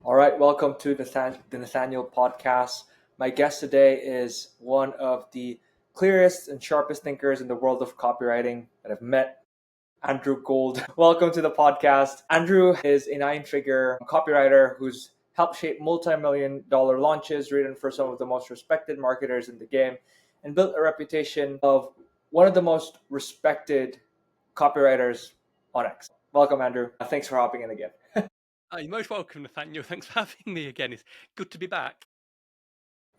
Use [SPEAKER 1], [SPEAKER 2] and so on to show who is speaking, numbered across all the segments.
[SPEAKER 1] All right, welcome to the Nathaneal Podcast. My guest today is one of the clearest and sharpest thinkers in the world of copywriting that I've met, Andrew Gold. Welcome to the podcast. Andrew is a nine-figure copywriter who's helped shape multi-million dollar launches, written for some of the most respected marketers in the game, and built a reputation of one of the most respected copywriters on X. Welcome, Andrew. Thanks for hopping in again.
[SPEAKER 2] You're most welcome, Nathaniel. Thanks for having me again. It's good to be back.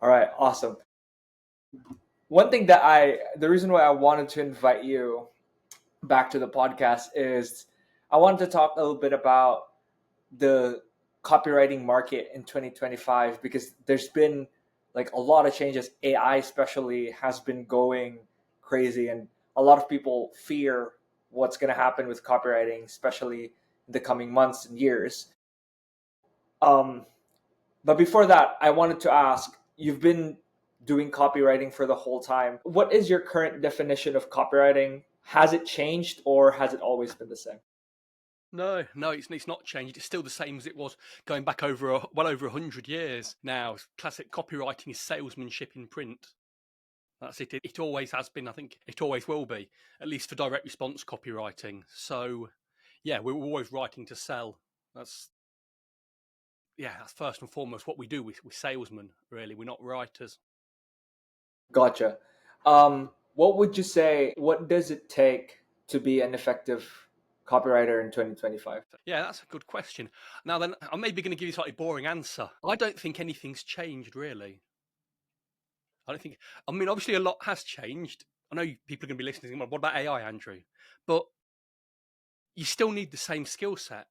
[SPEAKER 1] All right, awesome. The reason why I wanted to invite you back to the podcast is I wanted to talk a little bit about the copywriting market in 2025 because there's been like a lot of changes. AI especially has been going crazy, and a lot of people fear what's going to happen with copywriting, especially in the coming months and years. But before that, I wanted to ask, you've been doing copywriting for the whole time. What is your current definition of copywriting? Has it changed or has it always been the same?
[SPEAKER 2] No, it's not changed. It's still the same as it was going back over 100 years now. Classic copywriting is salesmanship in print. That's it. It always has been. I think it always will be, at least for direct response copywriting. So, yeah, we're always writing to sell. That's first and foremost what we do. We're salesmen, really. We're not writers.
[SPEAKER 1] Gotcha. What would you say, what does it take to be an effective copywriter in 2025?
[SPEAKER 2] Yeah, that's a good question. Now then, I'm maybe going to give you a slightly boring answer. I don't think anything's changed, really. Obviously a lot has changed. I know people are going to be listening. What about AI, Andrew? But you still need the same skill set,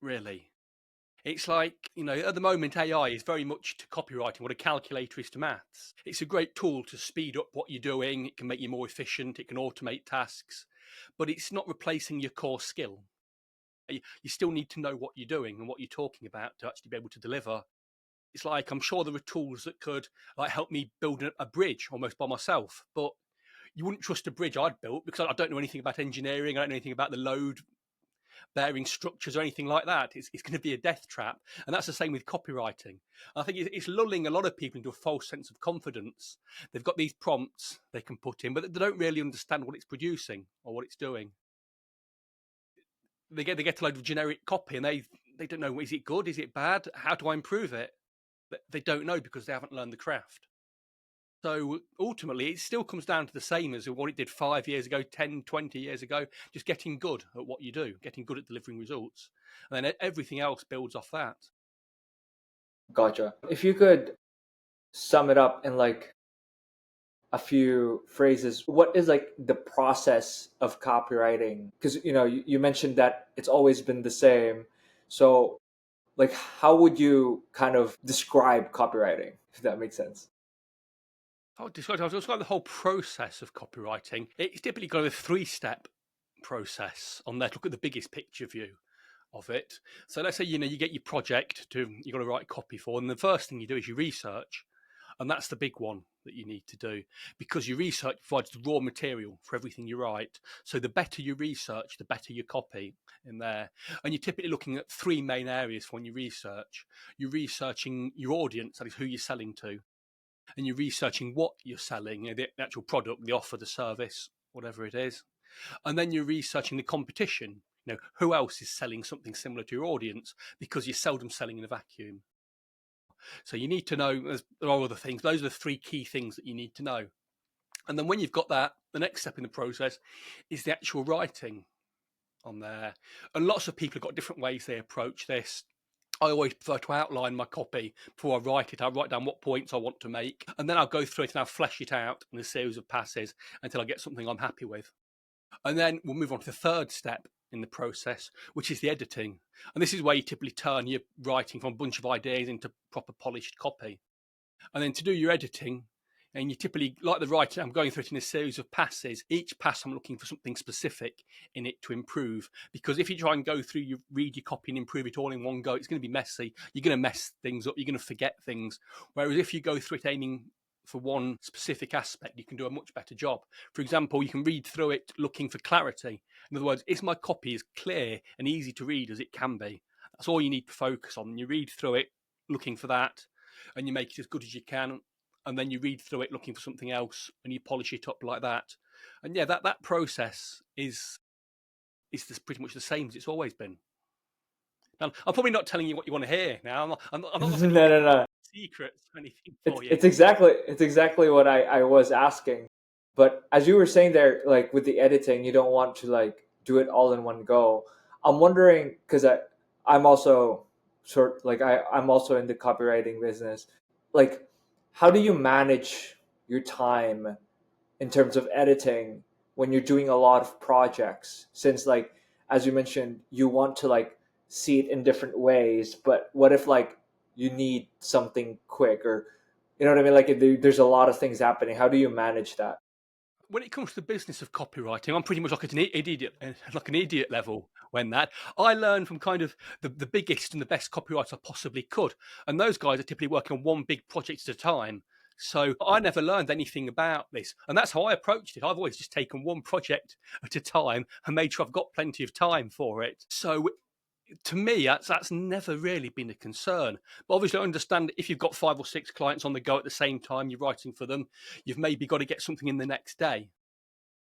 [SPEAKER 2] really. It's like, at the moment, AI is very much to copywriting what a calculator is to maths. It's a great tool to speed up what you're doing. It can make you more efficient. It can automate tasks, but it's not replacing your core skill. You still need to know what you're doing and what you're talking about to actually be able to deliver. It's like, I'm sure there are tools that could help me build a bridge almost by myself, but you wouldn't trust a bridge I'd built because I don't know anything about engineering. I don't know anything about the load bearing structures or anything like that. It's going to be a death trap. And that's the same with copywriting. I think it's lulling a lot of people into a false sense of confidence. They've got these prompts they can put in, but they don't really understand what it's producing or what it's doing. They get a load of generic copy and they don't know, is it good? Is it bad? How do I improve it? They don't know because they haven't learned the craft. So ultimately, it still comes down to the same as what it did 5 years ago, 10, 20 years ago, just getting good at what you do, getting good at delivering results. And then everything else builds off that.
[SPEAKER 1] Gotcha. If you could sum it up in like a few phrases, what is like the process of copywriting? Because you mentioned that it's always been the same. So like how would you kind of describe copywriting, if that makes sense?
[SPEAKER 2] I'll describe the whole process of copywriting. It's typically got a 3-step process on there to look at the biggest picture view of it. So let's say, you get your project you've got to write copy for, and the first thing you do is you research. And that's the big one that you need to do, because your research provides the raw material for everything you write. So the better you research, the better your copy in there. And you're typically looking at 3 main areas for when you research. You're researching your audience, that is who you're selling to. And you're researching what you're selling, the actual product, the offer, the service, whatever it is. And then you're researching the competition. Who else is selling something similar to your audience, because you're seldom selling in a vacuum. So you need to know, there are other things. Those are the 3 key things that you need to know. And then when you've got that, the next step in the process is the actual writing on there. And lots of people have got different ways they approach this. I always prefer to outline my copy before I write it. I'll write down what points I want to make, and then I'll go through it and I'll flesh it out in a series of passes until I get something I'm happy with. And then we'll move on to the 3rd step in the process, which is the editing. And this is where you typically turn your writing from a bunch of ideas into proper polished copy. And then to do your editing, and you typically, like the writing, I'm going through it in a series of passes. Each pass, I'm looking for something specific in it to improve. Because if you try and go through, you read your copy and improve it all in one go, it's going to be messy. You're going to mess things up. You're going to forget things. Whereas if you go through it aiming for one specific aspect, you can do a much better job. For example, you can read through it looking for clarity. In other words, is my copy as clear and easy to read as it can be? That's all you need to focus on. You read through it looking for that, and you make it as good as you can, and then you read through it looking for something else, and you polish it up like that. And yeah, that process is pretty much the same as it's always been. Now, I'm probably not telling you what you want to hear now. I'm not
[SPEAKER 1] No.
[SPEAKER 2] secrets or anything
[SPEAKER 1] It's
[SPEAKER 2] for you.
[SPEAKER 1] it's exactly what I was asking. But as you were saying there, like with the editing, you don't want to like do it all in one go. I'm wondering because I'm also I'm also in the copywriting business. Like, how do you manage your time in terms of editing when you're doing a lot of projects? Since like as you mentioned, you want to like see it in different ways, but what if like you need something quick, or you know what I mean? Like if there's a lot of things happening. How do you manage that?
[SPEAKER 2] When it comes to the business of copywriting, I'm pretty much like an idiot level. When that I learned from kind of the biggest and the best copywriters I possibly could, and those guys are typically working on one big project at a time. So I never learned anything about this, and that's how I approached it. I've always just taken one project at a time and made sure I've got plenty of time for it. So to me, that's never really been a concern. But obviously, I understand if you've got 5 or 6 clients on the go at the same time, you're writing for them, you've maybe got to get something in the next day.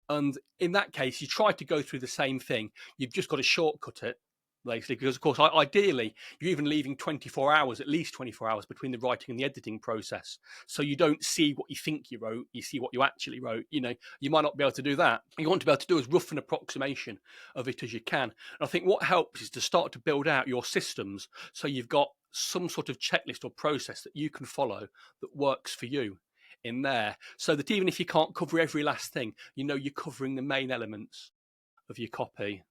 [SPEAKER 2] And in that case, you try to go through the same thing. You've just got to shortcut it, basically, because, of course, ideally, you're even leaving 24 hours, at least 24 hours between the writing and the editing process. So you don't see what you think you wrote, you see what you actually wrote. You know, you might not be able to do that. You want to be able to do as rough an approximation of it as you can. And I think what helps is to start to build out your systems so you've got some sort of checklist or process that you can follow that works for you in there, so that even if you can't cover every last thing, you know you're covering the main elements of your copy.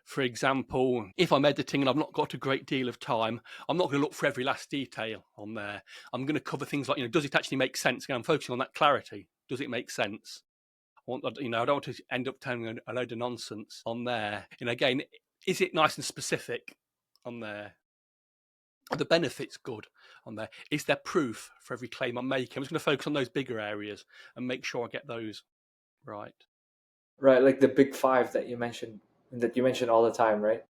[SPEAKER 2] For example, if I'm editing and I've not got a great deal of time, I'm not going to look for every last detail on there. I'm going to cover things like, does it actually make sense? Again, I'm focusing on that clarity. Does it make sense? I don't want to end up telling a load of nonsense on there. Again, is it nice and specific on there? Are the benefits good on there? Is there proof for every claim I'm making? I'm just going to focus on those bigger areas and make sure I get those right.
[SPEAKER 1] Right, like the big five that you mentioned all the time, right?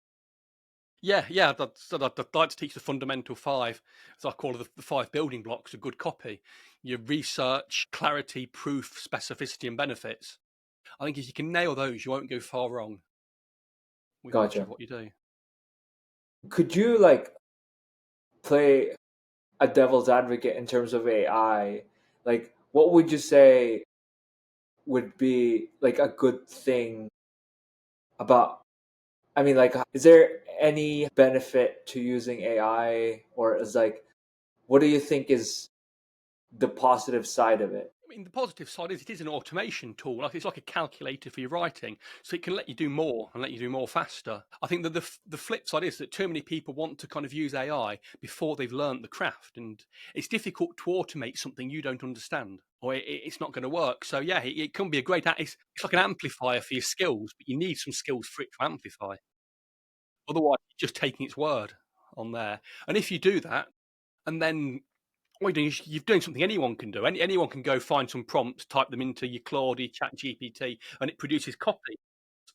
[SPEAKER 2] Yeah. I'd like to teach the fundamental 5, as I call it, the 5 building blocks of good copy. Your research, clarity, proof, specificity, and benefits. I think if you can nail those, you won't go far wrong with much
[SPEAKER 1] Gotcha.
[SPEAKER 2] of what you do.
[SPEAKER 1] Could you like play a devil's advocate in terms of AI? Like, what would you say would be like a good thing about? I mean, like, is there any benefit to using AI, or is like, what do you think is the positive side of it?
[SPEAKER 2] I mean, the positive side is it is an automation tool. It's like a calculator for your writing, so it can let you do more and let you do more faster. I think that the flip side is that too many people want to kind of use AI before they've learned the craft, and it's difficult to automate something you don't understand, or it's not going to work. So yeah, it can be a great. It's like an amplifier for your skills, but you need some skills for it to amplify. Otherwise, you're just taking its word on there. And if you do that, and then what you're doing something anyone can do. Anyone can go find some prompts, type them into your Claude, Chat GPT, and it produces copy.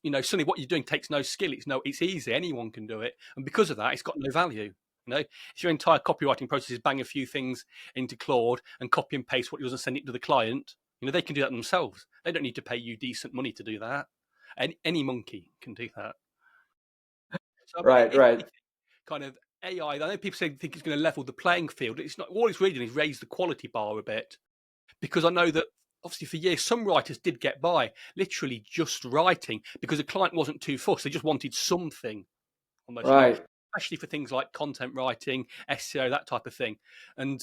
[SPEAKER 2] Suddenly what you're doing takes no skill. It's easy. Anyone can do it, and because of that, it's got no value. If your entire copywriting process is bang a few things into Claude and copy and paste what you does and send it to the client, they can do that themselves. They don't need to pay you decent money to do that. Any monkey can do that. So I mean,
[SPEAKER 1] Right, right.
[SPEAKER 2] kind of AI. I know people think it's going to level the playing field. It's not. All it's really doing is raise the quality bar a bit, because I know that obviously for years some writers did get by literally just writing because the client wasn't too fussed. They just wanted something almost,
[SPEAKER 1] Right.
[SPEAKER 2] especially for things like content writing, SEO, that type of thing. And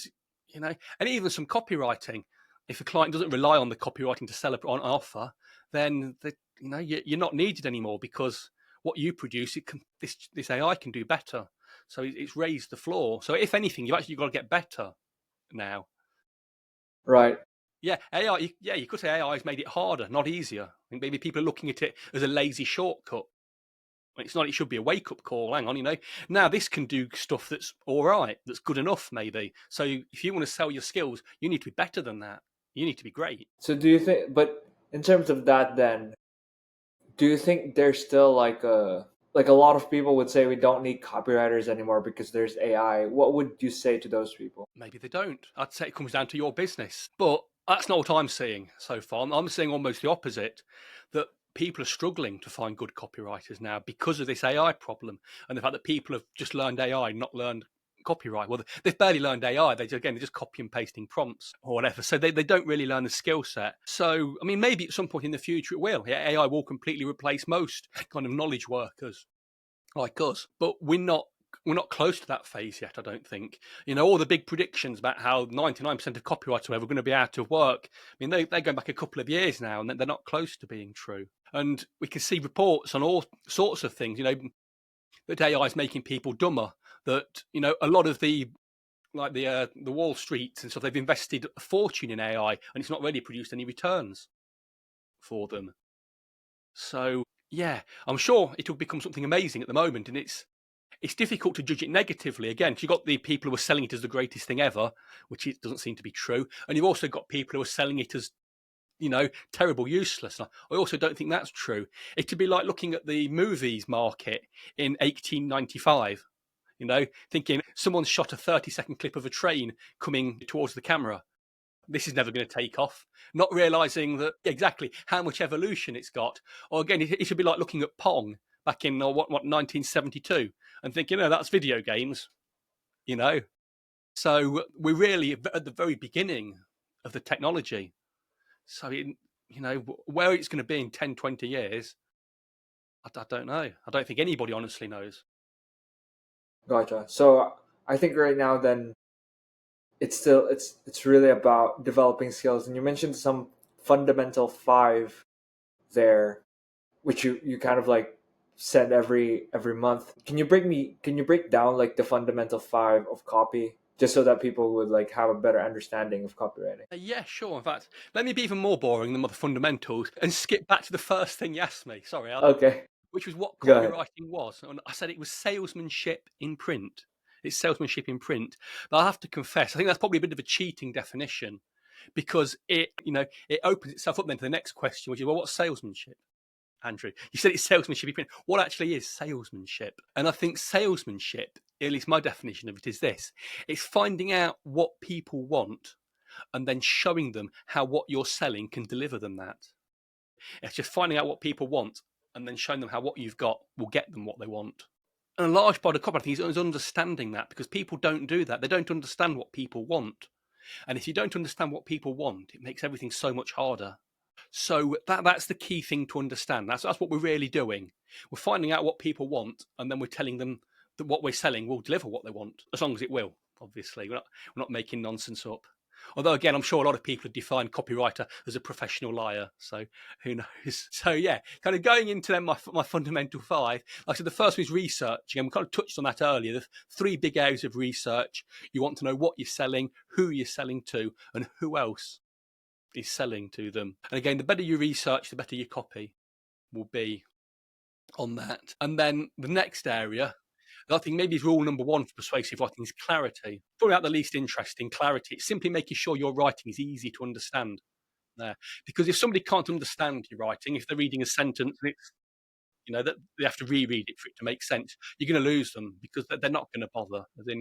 [SPEAKER 2] and even some copywriting. If a client doesn't rely on the copywriting to sell on offer, then you're not needed anymore, because what you produce, this AI can do better. So it's raised the floor. So if anything, you've actually got to get better now.
[SPEAKER 1] Right.
[SPEAKER 2] Yeah, AI. Yeah, you could say AI has made it harder, not easier. I think maybe people are looking at it as a lazy shortcut. It's not. It should be a wake-up call. Hang on, now this can do stuff that's all right, that's good enough, maybe. So if you want to sell your skills, you need to be better than that. You need to be great.
[SPEAKER 1] So do you think, but in terms of that, then, do you think there's still like a like a lot of people would say we don't need copywriters anymore because there's AI. What would you say to those people?
[SPEAKER 2] Maybe they don't. I'd say it comes down to your business. But that's not what I'm seeing so far. I'm seeing almost the opposite, that people are struggling to find good copywriters now because of this AI problem and the fact that people have just learned AI, not learned copyright. Well, they've barely learned AI. They're just copy and pasting prompts or whatever. So they don't really learn the skill set. So, I mean, maybe at some point in the future it will. Yeah, AI will completely replace most kind of knowledge workers like us. But we're not close to that phase yet, I don't think. All the big predictions about how 99% of copywriters are going to be out of work, I mean, they're going back a couple of years now, and they're not close to being true. And we can see reports on all sorts of things, that AI is making people dumber, that, a lot of the Wall Street and stuff, they've invested a fortune in AI, and it's not really produced any returns for them. So, yeah, I'm sure it'll become something amazing at the moment, and it's difficult to judge it negatively, again, because you've got the people who are selling it as the greatest thing ever, which it doesn't seem to be true. And you've also got people who are selling it as, terrible, useless. I also don't think that's true. It'd be like looking at the movies market in 1895, thinking someone's shot a 30-second clip of a train coming towards the camera. This is never going to take off, not realizing that exactly how much evolution it's got. Or again, it should be like looking at Pong back in 1972 and thinking, that's video games, So we're really at the very beginning of the technology. So, where it's going to be in 10, 20 years, I don't know. I don't think anybody honestly knows.
[SPEAKER 1] Gotcha. So I think right now then it's really about developing skills. And you mentioned some fundamental 5 there, which you kind of like send every month. Can you break down like the fundamental 5 of copy, just so that people would like have a better understanding of copywriting?
[SPEAKER 2] Yeah, sure. In fact, let me be even more boring than the fundamentals and skip back to the first thing you asked me. Sorry,
[SPEAKER 1] Okay.
[SPEAKER 2] which was what
[SPEAKER 1] Go ahead.
[SPEAKER 2] copywriting was. And I said it was salesmanship in print. It's salesmanship in print. But I have to confess, I think that's probably a bit of a cheating definition, because it opens itself up then to the next question, which is, well, what's salesmanship? Andrew, you said it's salesmanship in print. What actually is salesmanship? And I think salesmanship, at least my definition of it, is this. It's finding out what people want and then showing them how what you're selling can deliver them that. It's just finding out what people want and then showing them how what you've got will get them what they want. And a large part of copywriting is understanding that, because people don't do that. They don't understand what people want. And if you don't understand what people want, it makes everything so much harder. So that's the key thing to understand. That's what we're really doing. We're finding out what people want, and then we're telling them that what we're selling will deliver what they want, as long as it will, obviously. We're not making nonsense up. Although, again, I'm sure a lot of people have defined copywriter as a professional liar. So who knows? So, yeah, kind of going into them, my fundamental 5. Like I said, the first one is research. And we kind of touched on that earlier. The 3 big areas of research. You want to know what you're selling, who you're selling to, and who else is selling to them. And again, the better you research, the better your copy will be on that. And then the next area, I think maybe is rule number 1 for persuasive writing, is clarity. Probably out the least interesting, clarity. It's simply making sure your writing is easy to understand there. Because if somebody can't understand your writing, if they're reading a sentence and it's, that they have to reread it for it to make sense, you're going to lose them, because they're not going to bother. As in,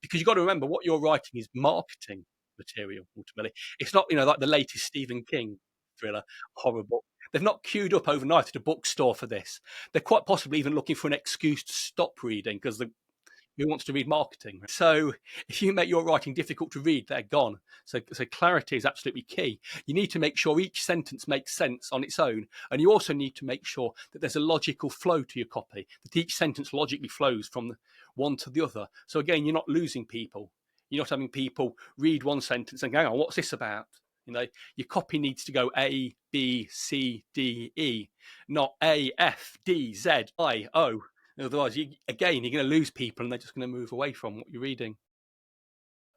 [SPEAKER 2] because you've got to remember what you're writing is marketing material, ultimately. It's not, like the latest Stephen King thriller, horror book. They've not queued up overnight at a bookstore for this. They're quite possibly even looking for an excuse to stop reading, because who wants to read marketing? So if you make your writing difficult to read, they're gone. So clarity is absolutely key. You need to make sure each sentence makes sense on its own. And you also need to make sure that there's a logical flow to your copy, that each sentence logically flows from one to the other. So again, you're not losing people. You're not having people read one sentence and go, hang on, what's this about? Your copy needs to go A, B, C, D, E, not A, F, D, Z, I, O. Otherwise, you're going to lose people, and they're just going to move away from what you're reading.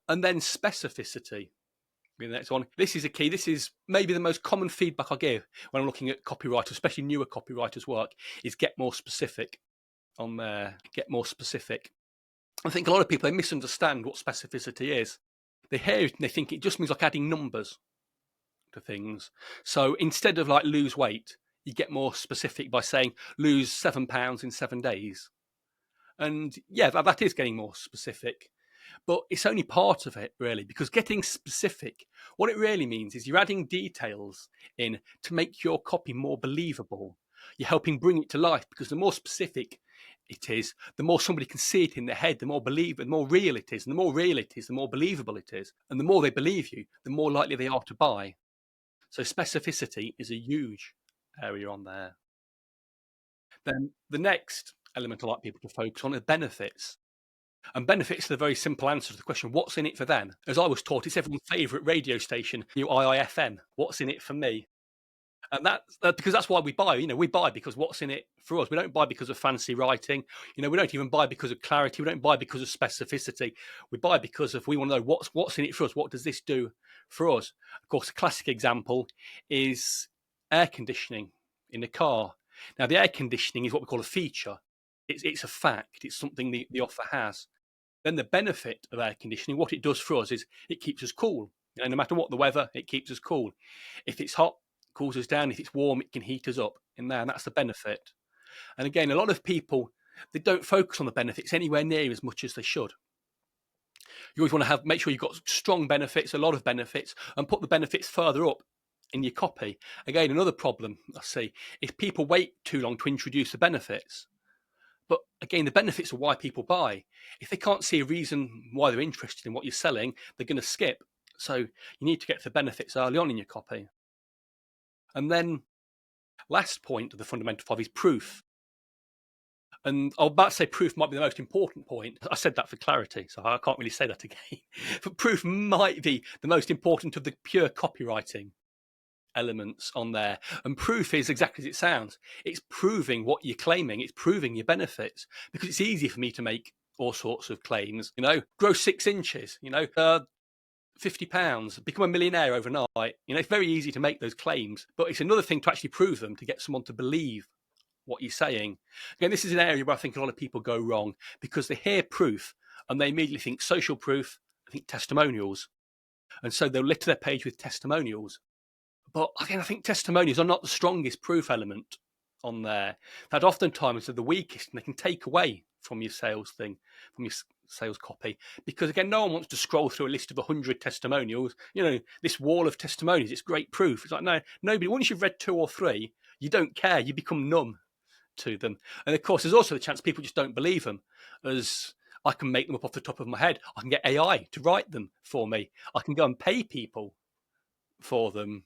[SPEAKER 2] And then specificity. The next one. This is a key. This is maybe the most common feedback I give when I'm looking at copywriters, especially newer copywriters' work, is get more specific on there. Get more specific. I think a lot of people, they misunderstand what specificity is. They hear it and they think it just means like adding numbers to things. So instead of like lose weight, you get more specific by saying lose £7 in 7 days. And yeah, that is getting more specific. But it's only part of it, really, because getting specific, what it really means is you're adding details in to make your copy more believable. You're helping bring it to life, because the more specific it is, the more somebody can see it in their head, the more real it is. And the more real it is, the more believable it is. And the more they believe you, the more likely they are to buy. So specificity is a huge area on there. Then the next element I like people to focus on are benefits. And benefits are the very simple answer to the question, what's in it for them? As I was taught, it's everyone's favourite radio station, IIFM. What's in it for me? And that's because that's why we buy. We buy because what's in it for us. We don't buy because of fancy writing. We don't even buy because of clarity. We don't buy because of specificity. We buy because we want to know what's in it for us. What does this do for us? Of course, a classic example is air conditioning in a car. Now, the air conditioning is what we call a feature. It's a fact. It's something the offer has. Then the benefit of air conditioning, what it does for us is it keeps us cool. No matter what the weather, it keeps us cool. If it's hot, it cools us down. If it's warm, it can heat us up in there, and that's the benefit. And again, a lot of people, they don't focus on the benefits anywhere near as much as they should. You always want to make sure you've got strong benefits, a lot of benefits, and put the benefits further up in your copy. Again, another problem I see is people wait too long to introduce the benefits. But again, the benefits are why people buy. If they can't see a reason why they're interested in what you're selling, they're going to skip. So you need to get to the benefits early on in your copy. And then last point of the fundamental 5 is proof. And I was about to say proof might be the most important point. I said that for clarity, so I can't really say that again. But proof might be the most important of the pure copywriting elements on there. And proof is exactly as it sounds. It's proving what you're claiming. It's proving your benefits, because it's easy for me to make all sorts of claims, grow 6 inches, £50, become a millionaire overnight. It's very easy to make those claims, but it's another thing to actually prove them, to get someone to believe what you're saying. Again, this is an area where I think a lot of people go wrong, because they hear proof and they immediately think social proof, I think testimonials. And so they'll litter their page with testimonials. But again, I think testimonials are not the strongest proof element on there. That oftentimes they're the weakest, and they can take away from your sales thing, from your sales copy. Because again, no one wants to scroll through a list of 100 testimonials. This wall of testimonials, it's great proof. It's like, no, nobody, once you've read 2 or 3, you don't care. You become numb to them. And of course, there's also the chance people just don't believe them, as I can make them up off the top of my head. I can get AI to write them for me. I can go and pay people for them.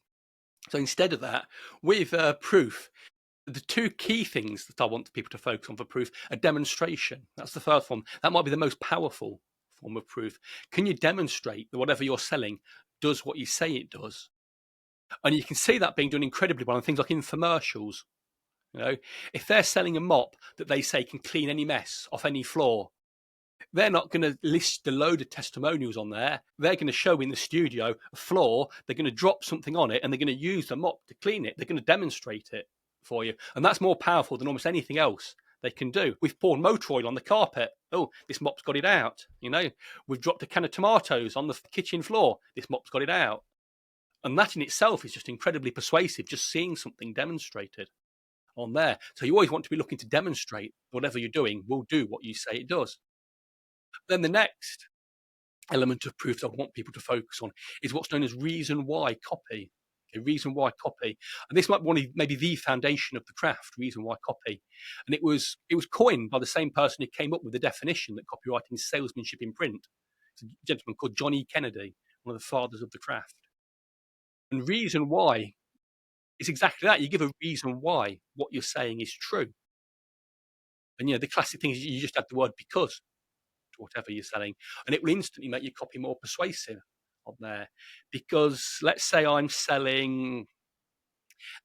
[SPEAKER 2] So instead of that, with proof, the 2 key things that I want people to focus on for proof are demonstration. That's the first one. That might be the most powerful form of proof. Can you demonstrate that whatever you're selling does what you say it does? And you can see that being done incredibly well on things like infomercials. If they're selling a mop that they say can clean any mess off any floor, they're not going to list a load of testimonials on there. They're going to show in the studio a floor. They're going to drop something on it, and they're going to use the mop to clean it. They're going to demonstrate it for you. And that's more powerful than almost anything else they can do. We've poured motor oil on the carpet. Oh, this mop's got it out. We've dropped a can of tomatoes on the kitchen floor. This mop's got it out. And that in itself is just incredibly persuasive, just seeing something demonstrated on there. So you always want to be looking to demonstrate whatever you're doing will do what you say it does. Then the next element of proof that I want people to focus on is what's known as reason why copy. A reason why copy. And this might be maybe the foundation of the craft, reason why copy. And it was coined by the same person who came up with the definition that copywriting is salesmanship in print. It's a gentleman called John E. Kennedy, one of the fathers of the craft. And reason why is exactly that. You give a reason why what you're saying is true. And the classic thing is you just add the word because to whatever you're selling, and it will instantly make your copy more persuasive on there. Because let's say I'm selling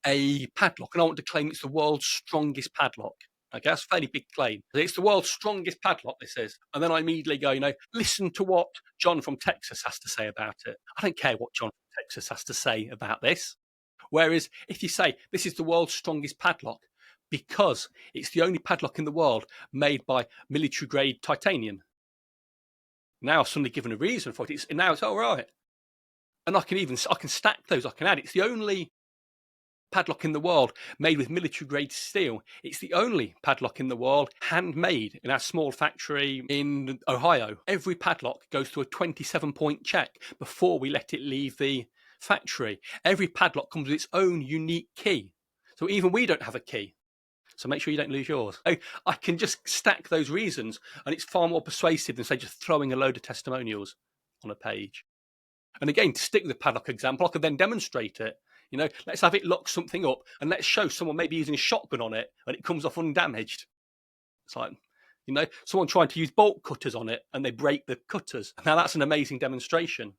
[SPEAKER 2] a padlock and I want to claim it's the world's strongest padlock. Okay, that's a fairly big claim. It's the world's strongest padlock, this is. And then I immediately go, listen to what John from Texas has to say about it. I don't care what John from Texas has to say about this. Whereas if you say, this is the world's strongest padlock because it's the only padlock in the world made by military-grade titanium. Now I've suddenly given a reason for it. Now it's all right. And I can stack those. I can add. It's the only padlock in the world made with military grade steel. It's the only padlock in the world handmade in our small factory in Ohio. Every padlock goes through a 27-point check before we let it leave the factory. Every padlock comes with its own unique key. So even we don't have a key. So make sure you don't lose yours. I can just stack those reasons, and it's far more persuasive than, say, just throwing a load of testimonials on a page. And again, to stick with the padlock example, I could then demonstrate it. Let's have it lock something up, and let's show someone maybe using a shotgun on it, and it comes off undamaged. It's like, someone trying to use bolt cutters on it, and they break the cutters. Now that's an amazing demonstration.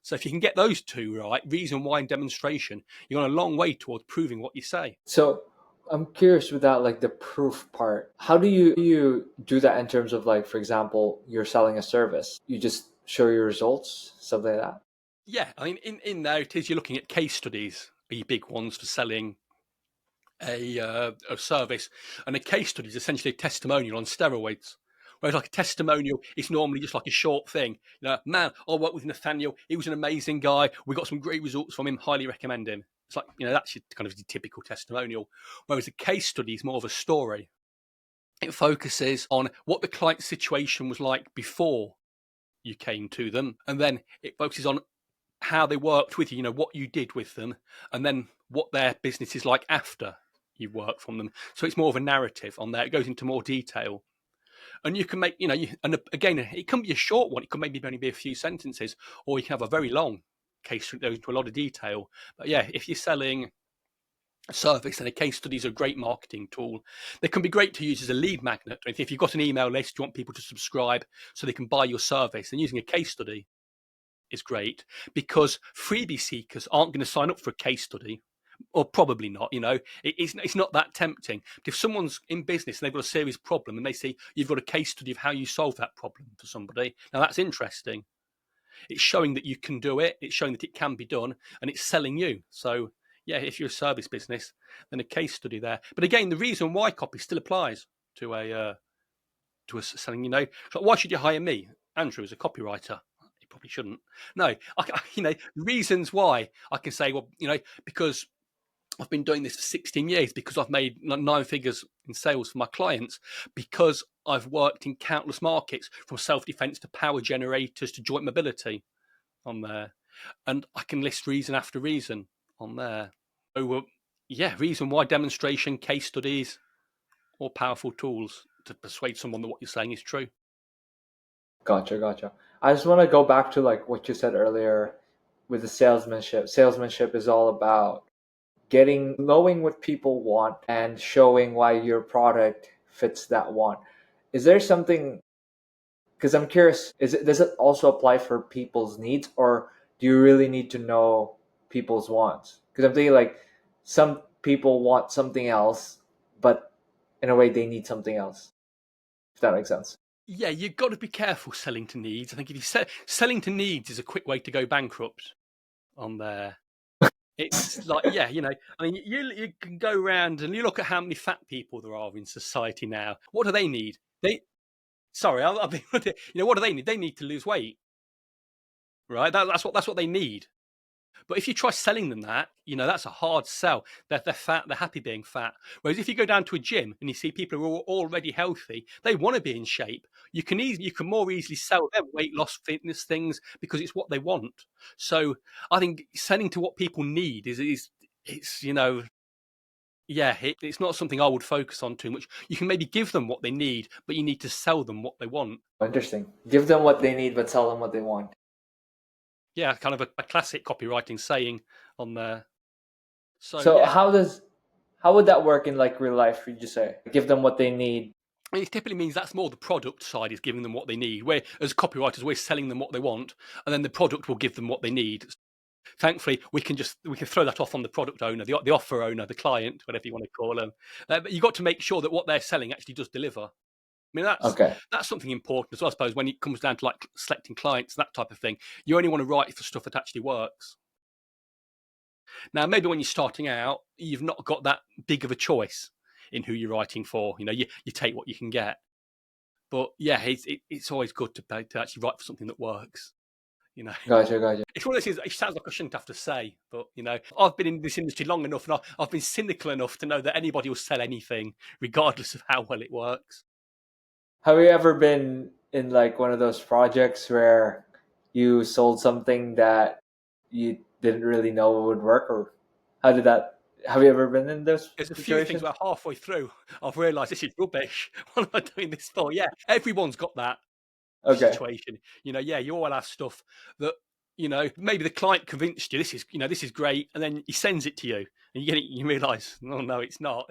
[SPEAKER 2] So if you can get those two right, reason why and demonstration, you're on a long way towards proving what you say.
[SPEAKER 1] So I'm curious with that, like the proof part. How do you do that in terms of, like, for example, you're selling a service? You just show your results, something like that?
[SPEAKER 2] Yeah, I mean, in there it is. You're looking at case studies, are your big ones for selling a service, and a case study is essentially a testimonial on steroids. Whereas like a testimonial, it's normally just like a short thing. Man, I worked with Nathaneal. He was an amazing guy. We got some great results from him. Highly recommend him. It's like, that's your kind of your typical testimonial. Whereas a case study is more of a story. It focuses on what the client's situation was like before you came to them, and then it focuses on how they worked with you, what you did with them, and then what their business is like after you work from them. So it's more of a narrative on there. It goes into more detail. And you can make, and again, it can be a short one. It could maybe only be a few sentences, or you can have a very long case that goes into a lot of detail. But yeah, if you're selling a service, then a case study is a great marketing tool. They can be great to use as a lead magnet. If you've got an email list, you want people to subscribe so they can buy your service, then using a case study is great, because freebie seekers aren't going to sign up for a case study. Or probably not, it's not that tempting. But if someone's in business and they've got a serious problem and they see you've got a case study of how you solve that problem for somebody, now that's interesting. It's showing that you can do it. It's showing that it can be done, and it's selling you. So yeah, if you're a service business, then a case study there. But again, the reason why copy still applies to a selling. Why should you hire me, Andrew, as a copywriter? You probably shouldn't. No, reasons why I can say, well, because I've been doing this for 16 years, because I've made 9 figures in sales for my clients, because I've worked in countless markets, from self-defense to power generators to joint mobility on there. And I can list reason after reason on there. So, reason why, demonstration, case studies, or powerful tools to persuade someone that what you're saying is true.
[SPEAKER 1] Gotcha. I just want to go back to like what you said earlier with the salesmanship. Salesmanship is all about knowing what people want and showing why your product fits that want. Is there something, because I'm curious, does it also apply for people's needs, or do you really need to know people's wants? Because I'm thinking like some people want something else, but in a way they need something else, if that makes sense.
[SPEAKER 2] Yeah, you've got to be careful selling to needs. I think if you selling to needs is a quick way to go bankrupt on there. It's like, I mean, you can go around and you look at how many fat people there are in society now. What do they need? I'll be, what do they need? They need to lose weight, right? That's what they need. But if you try selling them that, that's a hard sell. They're fat, they're happy being fat. Whereas if you go down to a gym and you see people who are already healthy, they want to be in shape. You can more easily sell them weight loss, fitness things, because it's what they want. So I think selling to what people need it's not something I would focus on too much. You can maybe give them what they need, but you need to sell them what they want.
[SPEAKER 1] Interesting. Give them what they need, but sell them what they want.
[SPEAKER 2] Yeah, kind of a classic copywriting saying on there.
[SPEAKER 1] So
[SPEAKER 2] yeah.
[SPEAKER 1] How would that work in like real life? Would you say give them what they need?
[SPEAKER 2] It typically means that's more the product side is giving them what they need. Where as copywriters, we're selling them what they want, and then the product will give them what they need. Thankfully, we can throw that off on the product owner, the offer owner, the client, whatever you want to call them. But you've got to make sure that what they're selling actually does deliver. I mean, that's something important as well, I suppose, when it comes down to like selecting clients, that type of thing. You only want to write for stuff that actually works. Now, maybe when you're starting out, you've not got that big of a choice in who you're writing for. You take what you can get. But yeah, it's always good to actually write for something that works. You know,
[SPEAKER 1] Gotcha.
[SPEAKER 2] it's one of those things. It sounds like I shouldn't have to say, but I've been in this industry long enough, and I've been cynical enough to know that anybody will sell anything, regardless of how well it works.
[SPEAKER 1] Have you ever been in like one of those projects where you sold something that you didn't really know would work, or how did that? Have you ever been in those
[SPEAKER 2] There's a few things
[SPEAKER 1] situations?
[SPEAKER 2] where halfway through I've realised this is rubbish. What am I doing this for? Yeah, everyone's got that
[SPEAKER 1] Okay.
[SPEAKER 2] situation. You all have stuff that maybe the client convinced you this is great, and then he sends it to you, and you get it, you realise, oh no, it's not.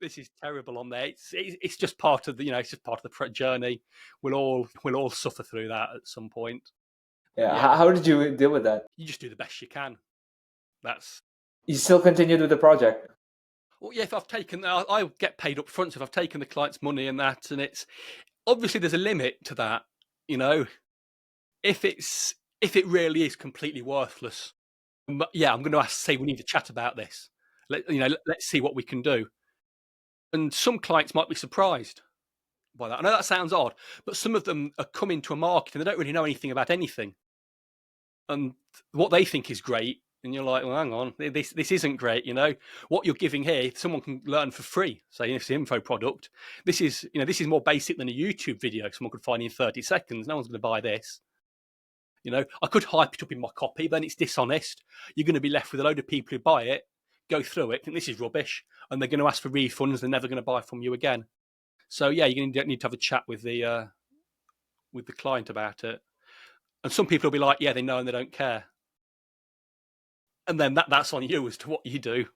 [SPEAKER 2] This is terrible on there. It's just part of it's just part of the journey. We'll all suffer through that at some point.
[SPEAKER 1] Yeah.
[SPEAKER 2] Yeah,
[SPEAKER 1] How did you deal with that?
[SPEAKER 2] you just do the best you can. That's
[SPEAKER 1] You still continued with the project.
[SPEAKER 2] Well, yeah. If I've taken, I get paid up front. So if I've taken the client's money and that, and it's obviously there's a limit to that. If it really is completely worthless, yeah, I'm going to say we need to chat about this. Let's see what we can do. And some clients might be surprised by that. I know that sounds odd, but some of them are coming to a market and they don't really know anything about anything, and what they think is great. And you're like, well, hang on, this isn't great. What you're giving here, someone can learn for free. Say, if it's an info product, this is more basic than a YouTube video someone could find in 30 seconds. No one's going to buy this. I could hype it up in my copy, but then it's dishonest. You're going to be left with a load of people who buy it, go through it, think this is rubbish, and they're going to ask for refunds. They're never going to buy from you again. So yeah, you're going to need to have a chat with the client about it. And some people will be like, yeah, they know and they don't care. And then that's on you as to what you do.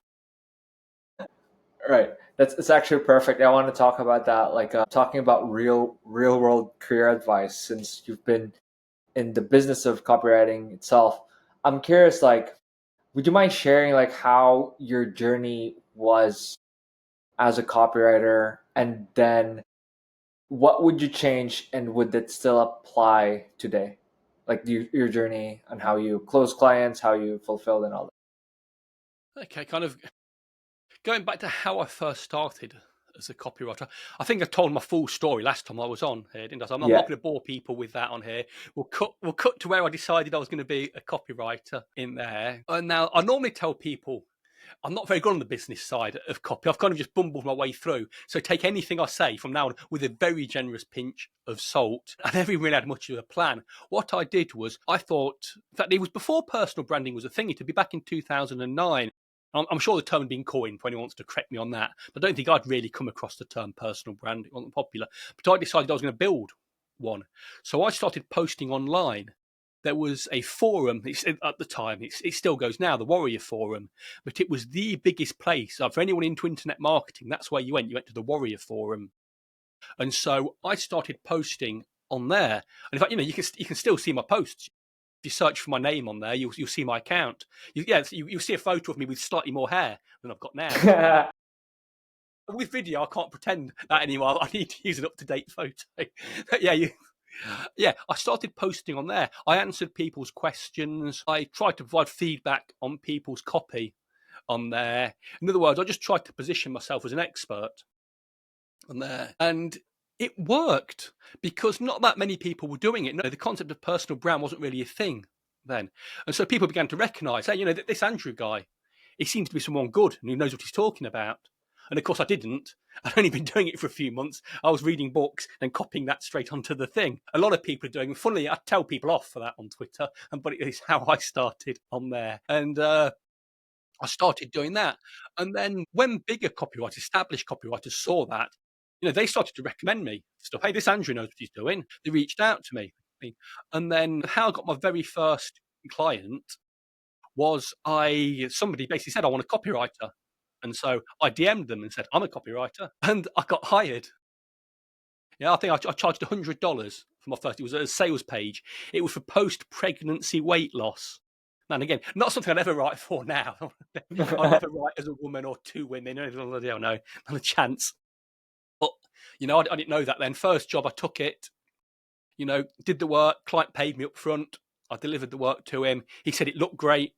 [SPEAKER 1] Right. It's actually perfect. I want to talk about that, like talking about real world career advice, since you've been in the business of copywriting itself. I'm curious, like, would you mind sharing like how your journey was as a copywriter, and then what would you change, and would that still apply today? Like your journey on how you close clients, how you fulfilled, and all
[SPEAKER 2] Okay, kind of going back to how I first started as a copywriter. I think I told my full story last time I was on here, didn't I? So I'm
[SPEAKER 1] that.
[SPEAKER 2] not
[SPEAKER 1] Yeah.
[SPEAKER 2] going to bore people with that on here. We'll cut to where I decided I was going to be a copywriter in there. And now I normally tell people I'm not very good on the business side of copy. I've kind of just bumbled my way through. So take anything I say from now on with a very generous pinch of salt. I never really had much of a plan. What I did was I thought, in fact, it was before personal branding was a thing. It would be back in 2009. I'm sure the term had been coined, if anyone wants to correct me on that. But I don't think I'd really come across the term personal brand. It wasn't popular. But I decided I was going to build one. So I started posting online. There was a forum at the time. It still goes now, the Warrior Forum. But it was the biggest place. For anyone into internet marketing, that's where you went. You went to the Warrior Forum. And so I started posting on there. And in fact, you can still see my posts. If you search for my name on there, you'll see my account. You'll see a photo of me with slightly more hair than I've got now. With video, I can't pretend that anymore. I need to use an up-to-date photo. Yeah, I started posting on there. I answered people's questions. I tried to provide feedback on people's copy on there. In other words, I just tried to position myself as an expert on there. And it worked because not that many people were doing it. No, the concept of personal brand wasn't really a thing then. And so people began to recognize, hey, this Andrew guy, he seems to be someone good and who knows what he's talking about. And of course I didn't. I'd only been doing it for a few months. I was reading books and copying that straight onto the thing. A lot of people are doing, funnily, I tell people off for that on Twitter, but it is how I started on there. And I started doing that. And then when bigger copywriters, established copywriters saw that, they started to recommend me stuff. Hey, this Andrew knows what he's doing. They reached out to me. And then how I got my very first client was somebody basically said, I want a copywriter. And so I DM'd them and said, I'm a copywriter. And I got hired. Yeah, I think I charged $100 for my first. It was a sales page. It was for post-pregnancy weight loss. And again, not something I'd ever write for now. I'd never write as a woman or two women. I don't know, not a chance. But, I didn't know that then. First job, I took it, did the work. Client paid me up front. I delivered the work to him. He said it looked great.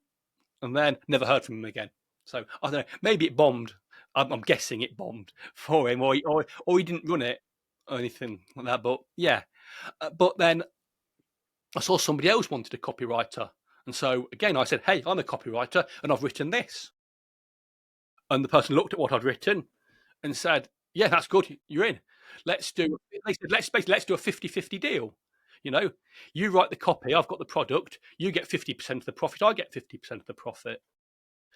[SPEAKER 2] And then never heard from him again. So I don't know. Maybe it bombed. I'm guessing it bombed for him, or he didn't run it or anything like that. But yeah. But then I saw somebody else wanted a copywriter. And so again, I said, hey, I'm a copywriter and I've written this. And the person looked at what I'd written and said, yeah, that's good. You're in. Let's do a 50-50 deal. You know, you write the copy, I've got the product, you get 50% of the profit, I get 50% of the profit.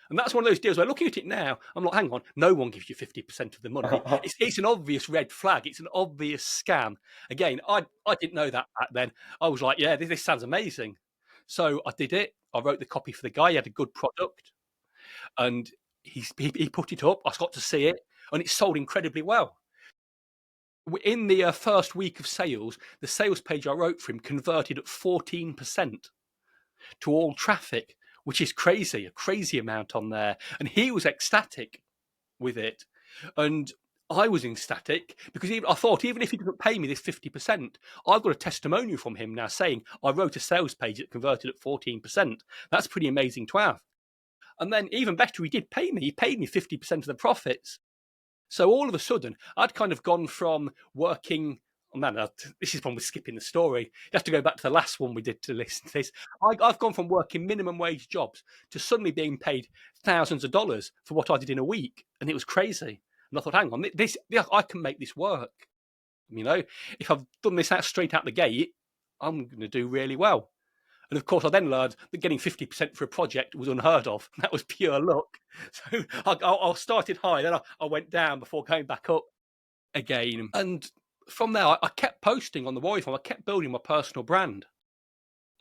[SPEAKER 2] And that's one of those deals where looking at it now, I'm like, hang on, no one gives you 50% of the money. It's an obvious red flag. It's an obvious scam. Again, I didn't know that back then. I was like, yeah, this sounds amazing. So I did it. I wrote the copy for the guy. He had a good product. And he put it up. I got to see it. And it sold incredibly well. In the first week of sales, the sales page I wrote for him converted at 14% to all traffic, which is crazy, a crazy amount on there. And he was ecstatic with it. And I was ecstatic because I thought, even if he doesn't pay me this 50%, I've got a testimonial from him now saying I wrote a sales page that converted at 14%. That's pretty amazing to have. And then even better, he did pay me. He paid me 50% of the profits. So all of a sudden, I'd kind of gone from working. Oh man, this is one we're skipping the story. You have to go back to the last one we did to listen to this. I've gone from working minimum wage jobs to suddenly being paid thousands of dollars for what I did in a week. And it was crazy. And I thought, hang on, I can make this work. You know, if I've done this out straight out the gate, I'm going to do really well. And of course, I then learned that getting 50% for a project was unheard of. That was pure luck. So I started high, then I went down before going back up again. And from there, I kept posting on the Wi-Fi. I kept building my personal brand.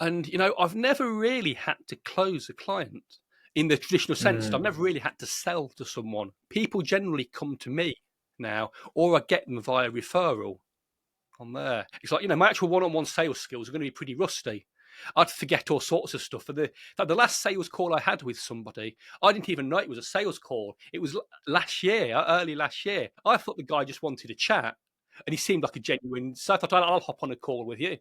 [SPEAKER 2] And, you know, I've never really had to close a client in the traditional sense. I've never really had to sell to someone. People generally come to me now, or I get them via referral on there. It's like, you know, my actual one-on-one sales skills are going to be pretty rusty. I'd forget all sorts of stuff. The last sales call I had with somebody, I didn't even know it was a sales call. It was early last year. I thought the guy just wanted a chat, and he seemed like a genuine. So I thought, I'll hop on a call with you.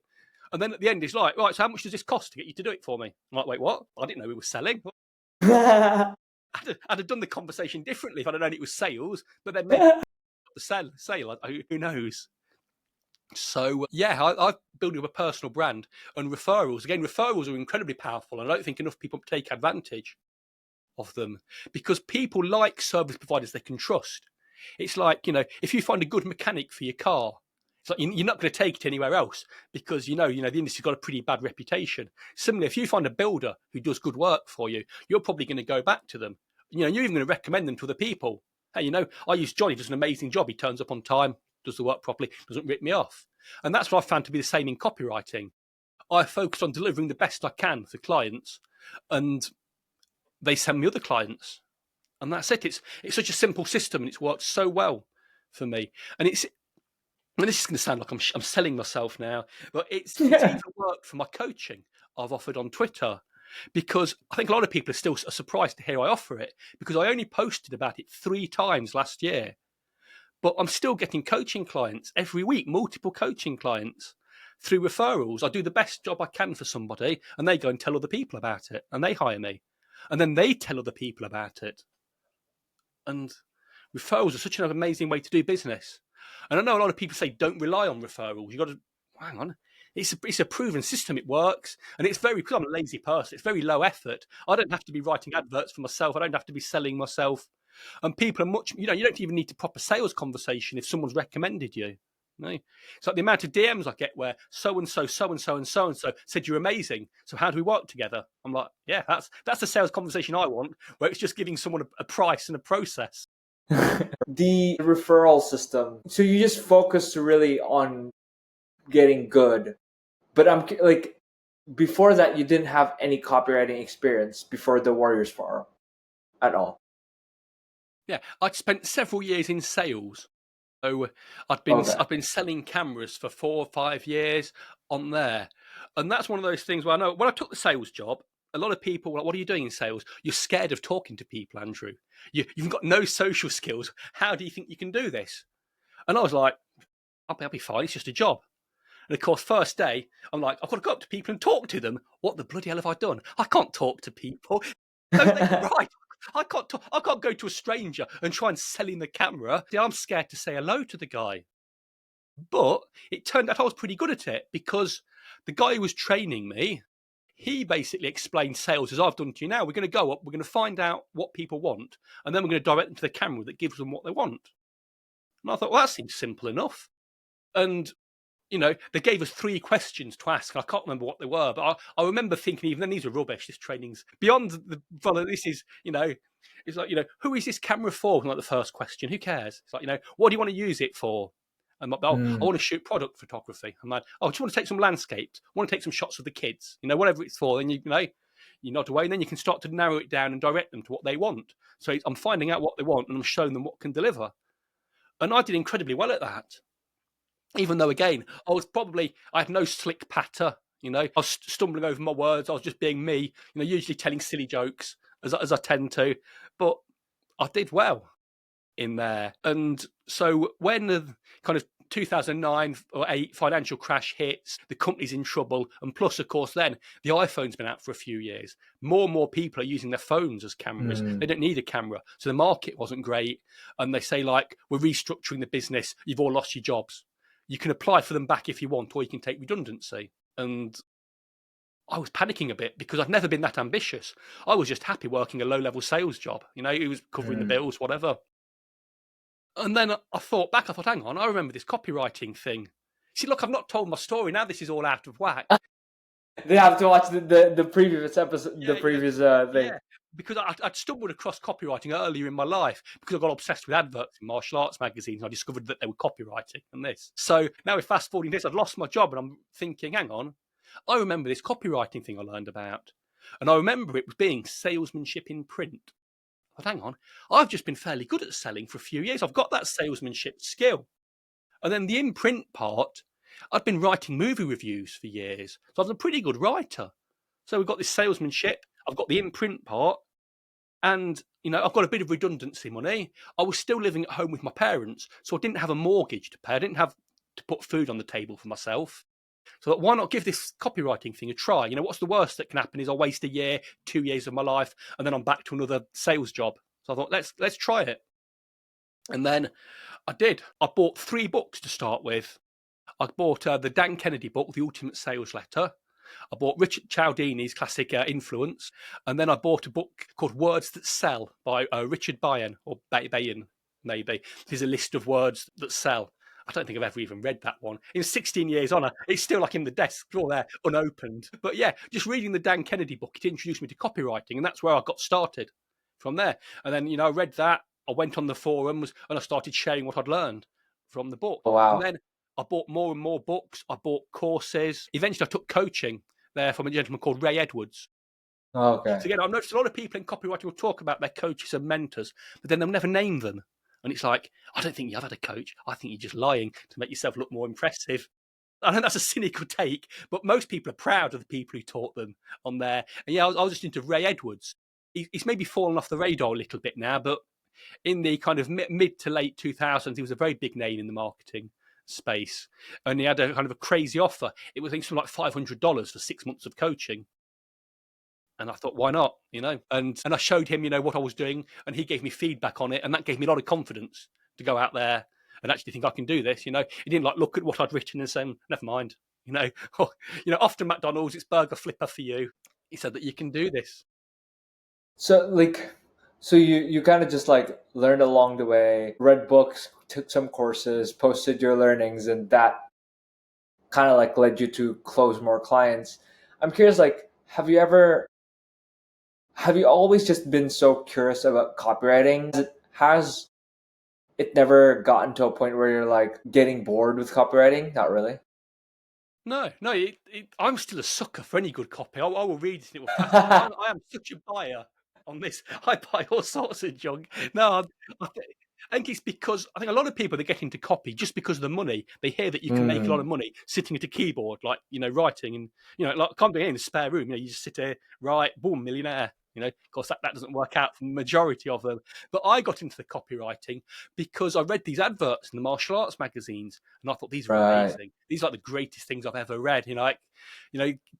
[SPEAKER 2] And then at the end, he's like, right, so how much does this cost to get you to do it for me? I'm like, wait, what? I didn't know we were selling. I'd have done the conversation differently if I'd have known it was sales, but then maybe the sale, who knows? So, yeah, I've built up a personal brand, and referrals. Again, referrals are incredibly powerful, and I don't think enough people take advantage of them because people like service providers they can trust. It's like, you know, if you find a good mechanic for your car, it's like you're not going to take it anywhere else because, you know, the industry's got a pretty bad reputation. Similarly, if you find a builder who does good work for you, you're probably going to go back to them. You know, you're even going to recommend them to other people. Hey, you know, I use Johnny, does an amazing job. He turns up on time, does the work properly, doesn't rip me off. And that's what I found to be the same in copywriting. I focus on delivering the best I can for clients, and they send me other clients. And that's it. It's such a simple system, and it's worked so well for me. And this is going to sound like I'm selling myself now, but it's even worked for my coaching I've offered on Twitter, because I think a lot of people are still surprised to hear I offer it, because I only posted about it 3 times last year. But I'm still getting coaching clients every week, multiple coaching clients through referrals. I do the best job I can for somebody, and they go and tell other people about it, and they hire me. And then they tell other people about it. And referrals are such an amazing way to do business. And I know a lot of people say don't rely on referrals. You've got to, hang on, it's a proven system. It works. And it's because I'm a lazy person, it's very low effort. I don't have to be writing adverts for myself. I don't have to be selling myself. And people are much, you don't even need a proper sales conversation if someone's recommended you. No, it's like the amount of DMs I get where so-and-so said you're amazing. So how do we work together? I'm like, yeah, that's the sales conversation I want, where it's just giving someone a price and a process.
[SPEAKER 1] The referral system. So you just focus really on getting good. But I'm like, before that, you didn't have any copywriting experience before the Warriors Forum at all.
[SPEAKER 2] Yeah, I'd spent several years in sales. So I've been selling cameras for 4 or 5 years on there. And that's one of those things where I know when I took the sales job, a lot of people were like, what are you doing in sales? You're scared of talking to people, Andrew. You've got no social skills. How do you think you can do this? And I was like, I'll be fine. It's just a job. And of course, first day, I'm like, I've got to go up to people and talk to them. What the bloody hell have I done? I can't talk to people. Don't they right? I can't go to a stranger and try and sell him the camera. I'm scared to say hello to the guy. But it turned out I was pretty good at it, because the guy who was training me, he basically explained sales as I've done to you now. We're going to go up, we're going to find out what people want, and then we're going to direct them to the camera that gives them what they want. And I thought, well, that seems simple enough. And, they gave us 3 questions to ask. I can't remember what they were, but I remember thinking, even then, these are rubbish. This training's beyond the, well, this is, it's like, who is this camera for? Like the first question, who cares? It's like, what do you want to use it for? I'm like, I want to shoot product photography. I'm like, do you want to take some landscapes? I want to take some shots of the kids, whatever it's for. Then you nod away, and then you can start to narrow it down and direct them to what they want. So I'm finding out what they want, and I'm showing them what can deliver. And I did incredibly well at that. Even though, again, I had no slick patter, I was stumbling over my words. I was just being me, usually telling silly jokes as I tend to, but I did well in there. And so when the kind of 2009 or 8 financial crash hits, the company's in trouble. And plus, of course, then the iPhone's been out for a few years. More and more people are using their phones as cameras. They don't need a camera. So the market wasn't great. And they say, like, we're restructuring the business. You've all lost your jobs. You can apply for them back if you want, or you can take redundancy. And I was panicking a bit, because I'd never been that ambitious. I was just happy working a low-level sales job. It was covering the bills, whatever. And then I thought, hang on, I remember this copywriting thing. See, look, I've not told my story. Now this is all out of whack.
[SPEAKER 1] They have to watch the previous episode, the previous thing.
[SPEAKER 2] Yeah, because I'd stumbled across copywriting earlier in my life, because I got obsessed with adverts in martial arts magazines. I discovered that they were copywriting and this. So now we're fast forwarding this. I've lost my job, and I'm thinking, hang on, I remember this copywriting thing I learned about. And I remember it was being salesmanship in print. But hang on, I've just been fairly good at selling for a few years. I've got that salesmanship skill. And then the in-print part, I've been writing movie reviews for years. So I was a pretty good writer. So we've got this salesmanship, I've got the in-print part, and, I've got a bit of redundancy money. I was still living at home with my parents, so I didn't have a mortgage to pay. I didn't have to put food on the table for myself. So why not give this copywriting thing a try? What's the worst that can happen is I'll waste a year, 2 years of my life, and then I'm back to another sales job. So I thought, let's try it. And then I did. I bought 3 books to start with. I bought the Dan Kennedy book, The Ultimate Sales Letter. I bought Richard Cialdini's classic Influence. And then I bought a book called Words That Sell by Richard Bayan, or Bayan, maybe. There's a list of words that sell. I don't think I've ever even read that one. In 16 years on, it's still like in the desk drawer there, unopened. But yeah, just reading the Dan Kennedy book, it introduced me to copywriting, and that's where I got started from there. And then, I read that, I went on the forums, and I started sharing what I'd learned from the book.
[SPEAKER 1] Oh, wow.
[SPEAKER 2] And then I bought more and more books. I bought courses. Eventually, I took coaching there from a gentleman called Ray Edwards.
[SPEAKER 1] Okay.
[SPEAKER 2] So again, I've noticed a lot of people in copywriting will talk about their coaches and mentors, but then they'll never name them. And it's like, I don't think you've had a coach. I think you're just lying to make yourself look more impressive. I know that's a cynical take, but most people are proud of the people who taught them on there. And yeah, I was just into Ray Edwards. He's maybe fallen off the radar a little bit now, but in the kind of mid to late 2000s, he was a very big name in the marketing space. And he had a kind of a crazy offer. It was, I think, something like $500 for 6 months of coaching. And I thought, why not? And I showed him, what I was doing, and he gave me feedback on it. And that gave me a lot of confidence to go out there and actually think I can do this. He didn't look at what I'd written and say, never mind. Often McDonald's, it's burger flipper for you. He said that you can do this.
[SPEAKER 1] So you kind of just learned along the way, read books, took some courses, posted your learnings, and that kind of led you to close more clients. I'm curious, have you always just been so curious about copywriting? Has it never gotten to a point where you're getting bored with copywriting? Not really.
[SPEAKER 2] No. I'm still a sucker for any good copy. I will read it. It will fascinate. I am such a buyer on this. I buy all sorts of junk. No, I think it's because I think a lot of people, they get into copy just because of the money. They hear that you can make a lot of money sitting at a keyboard, writing, and can't do it in the spare room. You just sit there, write, boom, millionaire. Of course, that doesn't work out for the majority of them. But I got into the copywriting because I read these adverts in the martial arts magazines, and I thought these are amazing. These are the greatest things I've ever read.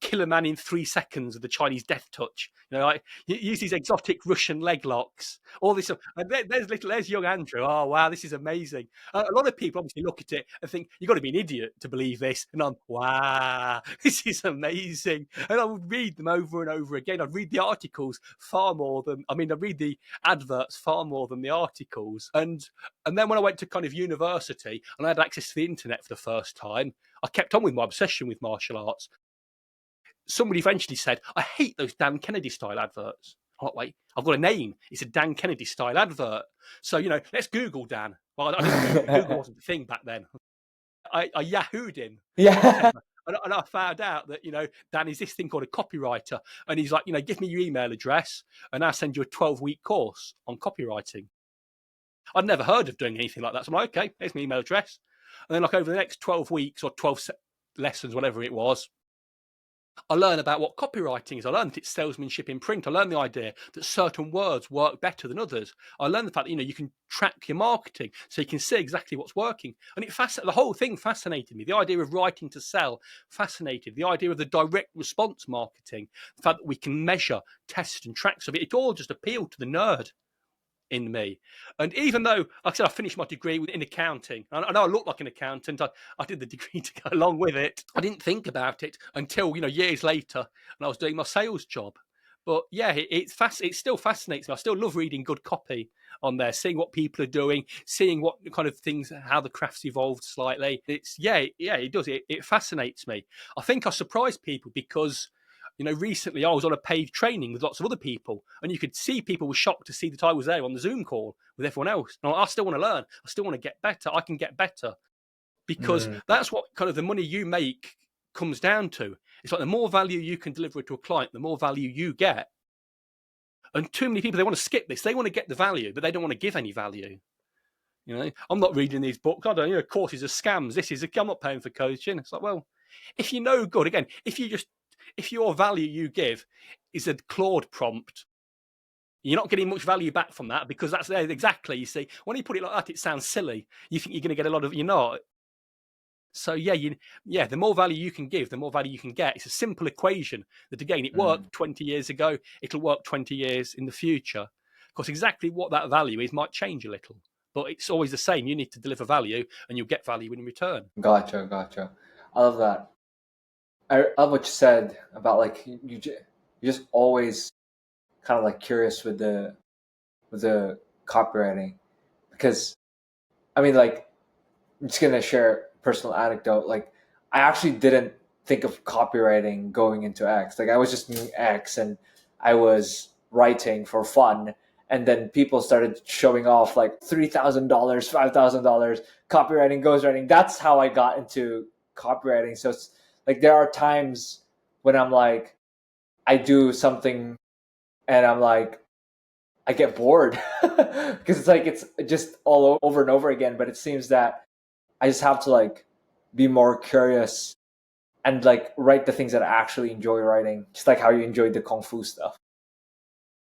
[SPEAKER 2] kill a man in 3 seconds with the Chinese death touch. Like use these exotic Russian leg locks. All this. And there's young Andrew. Oh wow, this is amazing. A lot of people obviously look at it and think you've got to be an idiot to believe this. And I'm wow, this is amazing. And I would read them over and over again. I'd read the articles far more than I'd read the adverts far more than the articles. And then when I went to kind of university and I had access to the internet for the first time, I kept on with my obsession with martial arts. Somebody eventually said, I hate those Dan Kennedy style adverts. I'm like, wait, I've got a name. It's a Dan Kennedy style advert. So, let's Google Dan. Well, Google wasn't a thing back then. I Yahooed him.
[SPEAKER 1] Yeah.
[SPEAKER 2] And I found out that, Dan is this thing called a copywriter. And he's like, give me your email address and I'll send you a 12-week course on copywriting. I'd never heard of doing anything like that. So I'm like, okay, here's my email address. And then over the next 12 weeks or 12 lessons, whatever it was, I learned about what copywriting is. I learned that it's salesmanship in print. I learned the idea that certain words work better than others. I learned the fact that, you can track your marketing so you can see exactly what's working. And the whole thing fascinated me. The idea of writing to sell fascinated. The idea of the direct response marketing, the fact that we can measure, test and track. So it all just appealed to the nerd in me. And even though, like I said, I finished my degree in accounting, I know I look like an accountant, I did the degree to go along with it. I didn't think about it until, years later, and I was doing my sales job. But yeah, it still fascinates me. I still love reading good copy on there, seeing what people are doing, seeing what kind of things, how the craft's evolved slightly. It does. It fascinates me. I think I surprise people because recently I was on a paid training with lots of other people, and you could see people were shocked to see that I was there on the Zoom call with everyone else. And I still want to learn. I still want to get better. I can get better because that's what kind of the money you make comes down to. It's like the more value you can deliver to a client, the more value you get. And too many people, they want to skip this. They want to get the value, but they don't want to give any value. I'm not reading these books. I don't. Courses are scams. I'm not paying for coaching. It's like, well, if you're no good, again, if your value you give is a Claude prompt, you're not getting much value back from that because that's there exactly. You see, when you put it like that, it sounds silly. You think you're going to get a lot of, you're not. So the more value you can give, the more value you can get. It's a simple equation that, again, it worked 20 years ago. It'll work 20 years in the future. Of course, exactly what that value is might change a little, but it's always the same. You need to deliver value and you'll get value in return.
[SPEAKER 1] Gotcha. I love that. I love what you said about like you just always kind of like curious with the copywriting, because like I'm just gonna share a personal anecdote. Like I actually didn't think of copywriting going into X. Like I was just doing X and I was writing for fun, and then people started showing off like $3,000, $5,000 copywriting, ghostwriting. That's how I got into copywriting. So it's like there are times when I'm like, I do something and I'm like, I get bored because it's just all over and over again. But it seems that I just have to like be more curious and like write the things that I actually enjoy writing, just like how you enjoyed the Kung Fu stuff.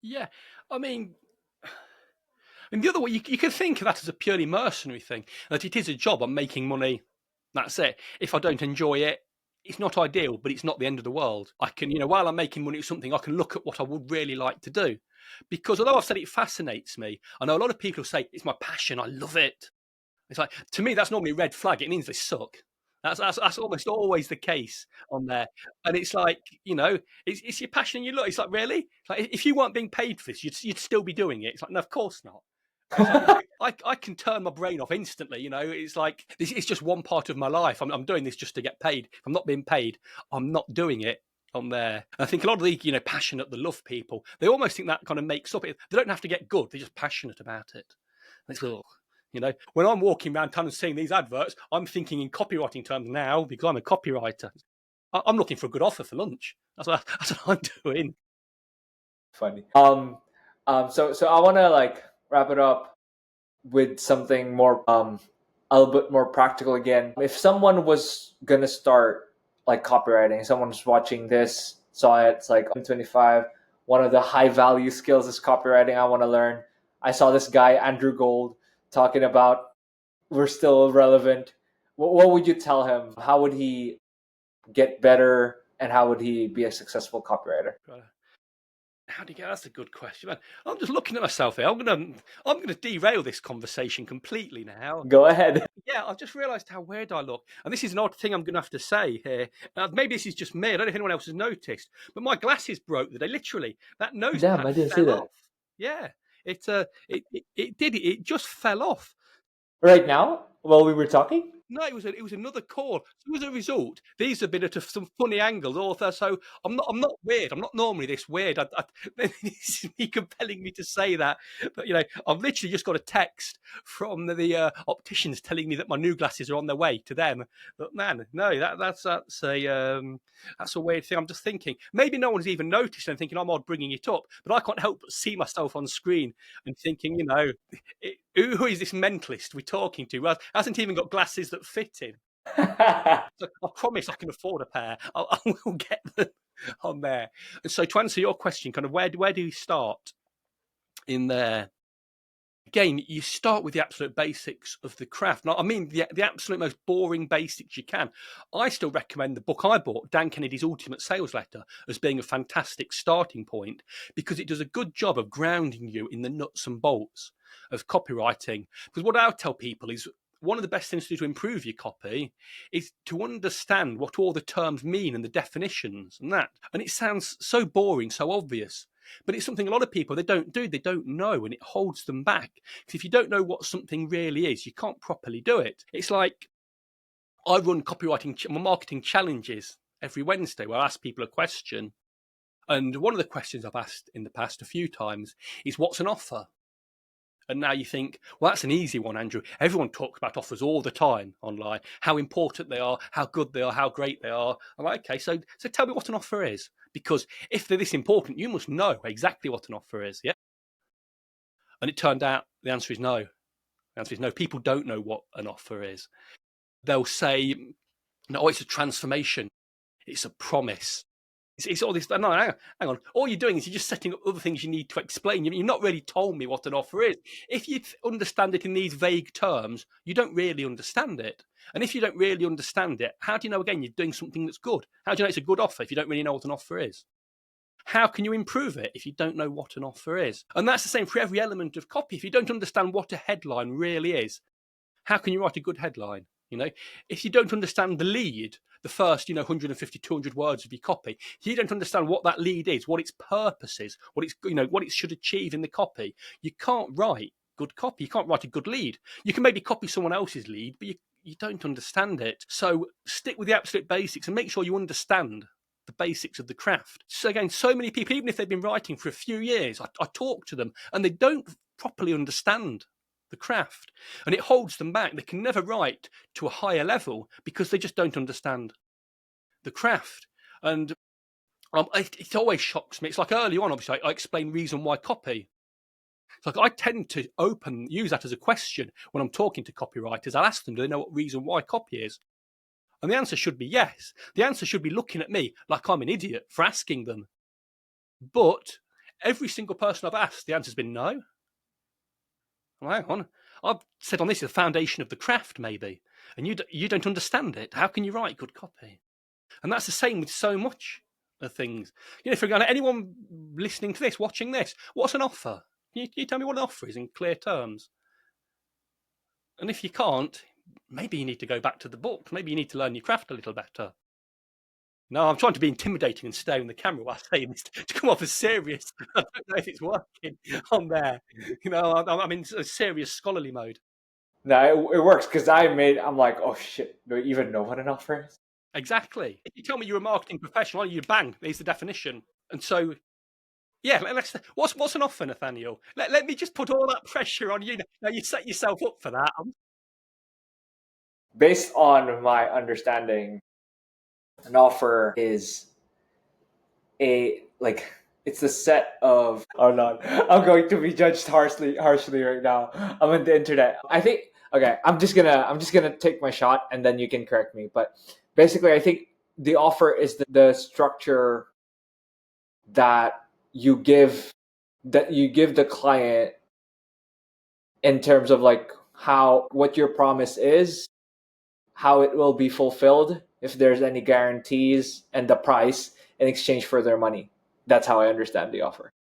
[SPEAKER 2] Yeah, the other way, you can think of that as a purely mercenary thing, that it is a job, I'm making money, that's it. If I don't enjoy it, it's not ideal, but it's not the end of the world. I can, while I'm making money at something, I can look at what I would really like to do. Because although I've said it fascinates me, I know a lot of people say, it's my passion, I love it. It's like, to me, that's normally a red flag. It means they suck. That's almost always the case on there. And it's like, it's your passion you love. It's like, really? It's like, if you weren't being paid for this, you'd still be doing it. It's like, no, of course not. I can turn my brain off instantly. It's like, this is just one part of my life. I'm doing this just to get paid. If I'm not being paid, I'm not doing it on there. And I think a lot of the, passionate, the love people, they almost think that kind of makes up. They don't have to get good. They're just passionate about it. And it's when I'm walking around town and seeing these adverts, I'm thinking in copywriting terms now because I'm a copywriter. I'm looking for a good offer for lunch. That's what I'm doing.
[SPEAKER 1] Funny. So I want to like wrap it up with something more, a little bit more practical again. If someone was going to start like copywriting, someone's watching this, saw it, it's like 25, one of the high value skills is copywriting. I want to learn. I saw this guy, Andrew Gold, talking about we're still relevant. What would you tell him? How would he get better, and how would he be a successful copywriter?
[SPEAKER 2] How do you get? That's a good question, man. I'm just looking at myself here. I'm gonna derail this conversation completely now.
[SPEAKER 1] Go ahead.
[SPEAKER 2] Yeah, I've just realised how weird I look, and this is an odd thing I'm gonna have to say here. Maybe this is just me. I don't know if anyone else has noticed, but my glasses broke today. Literally, that nose
[SPEAKER 1] Damn,
[SPEAKER 2] pad
[SPEAKER 1] I didn't see
[SPEAKER 2] fell
[SPEAKER 1] that.
[SPEAKER 2] off. Yeah, it just fell off.
[SPEAKER 1] Right now, while we were talking?
[SPEAKER 2] No, it was another call. So as a result, these have been at some funny angles. Author, so I'm not weird. I'm not normally this weird. This is me compelling me to say that. But I've literally just got a text from the opticians telling me that my new glasses are on their way to them. But man, no, that's a weird thing. I'm just thinking maybe no one's even noticed and thinking I'm odd bringing it up, but I can't help but see myself on screen and thinking, who is this mentalist we're talking to? Hasn't even got glasses that fit him. So I promise I can afford a pair. I will get them on there. And so to answer your question, kind of where do you start in there? Again, you start with the absolute basics of the craft. Now, I mean, the absolute most boring basics you can. I still recommend the book I bought, Dan Kennedy's Ultimate Sales Letter, as being a fantastic starting point because it does a good job of grounding you in the nuts and bolts of copywriting. Because what I'll tell people is one of the best things to do to improve your copy is to understand what all the terms mean and the definitions and that. And it sounds so boring, so obvious. But it's something a lot of people, they don't know, and it holds them back. Because if you don't know what something really is, you can't properly do it. It's like I run marketing challenges every Wednesday where I ask people a question. And one of the questions I've asked in the past a few times is, what's an offer? And now you think, well, that's an easy one, Andrew. Everyone talks about offers all the time online, how important they are, how good they are, how great they are. I'm like, okay, so tell me what an offer is. Because if they're this important, you must know exactly what an offer is, yeah? And it turned out the answer is no. The answer is no. People don't know what an offer is. They'll say, no, it's a transformation. It's a promise. It's all this. No, hang on. All you're doing is you're just setting up other things you need to explain. You've not really told me what an offer is. If you understand it in these vague terms, you don't really understand it. And if you don't really understand it, how do you know, again, you're doing something that's good? How do you know it's a good offer if you don't really know what an offer is? How can you improve it if you don't know what an offer is? And that's the same for every element of copy. If you don't understand what a headline really is, how can you write a good headline? If you don't understand the lead, the first, 150, 200 words of your copy, if you don't understand what that lead is, what its purpose is, what it should achieve in the copy, you can't write good copy. You can't write a good lead. You can maybe copy someone else's lead, but you don't understand it. So stick with the absolute basics and make sure you understand the basics of the craft. So again, so many people, even if they've been writing for a few years, I talk to them and they don't properly understand the craft, and it holds them back. They can never write to a higher level because they just don't understand the craft. And it always shocks me. It's like early on, obviously, I explain reason why copy. It's like I tend to use that as a question when I'm talking to copywriters. I'll ask them, do they know what reason why copy is? And the answer should be yes. The answer should be looking at me like I'm an idiot for asking them. But every single person I've asked, the answer's been no. Well, hang on. I've said on this is the foundation of the craft, maybe, and you don't understand it. How can you write good copy? And that's the same with so much of things. For example, anyone listening to this, watching this, what's an offer? Can you tell me what an offer is in clear terms? And if you can't, maybe you need to go back to the book. Maybe you need to learn your craft a little better. No, I'm trying to be intimidating and stare in the camera while saying this to come off as serious. I don't know if it's working on there. I'm in a serious scholarly mode.
[SPEAKER 1] No, it works because I'm like, oh shit, do I even know what an offer is?
[SPEAKER 2] Exactly. If you tell me you're a marketing professional, you bang, there's the definition. And so, yeah, what's an offer, Nathaneal? Let me just put all that pressure on you. Now you set yourself up for that.
[SPEAKER 1] Based on my understanding, an offer is it's a set of. Oh no, I'm going to be judged harshly right now. I'm on the internet. I think I'm just gonna take my shot and then you can correct me. But basically, I think the offer is the structure that you give the client in terms of like what your promise is, how it will be fulfilled, if there's any guarantees and the price in exchange for their money. That's how I understand the offer.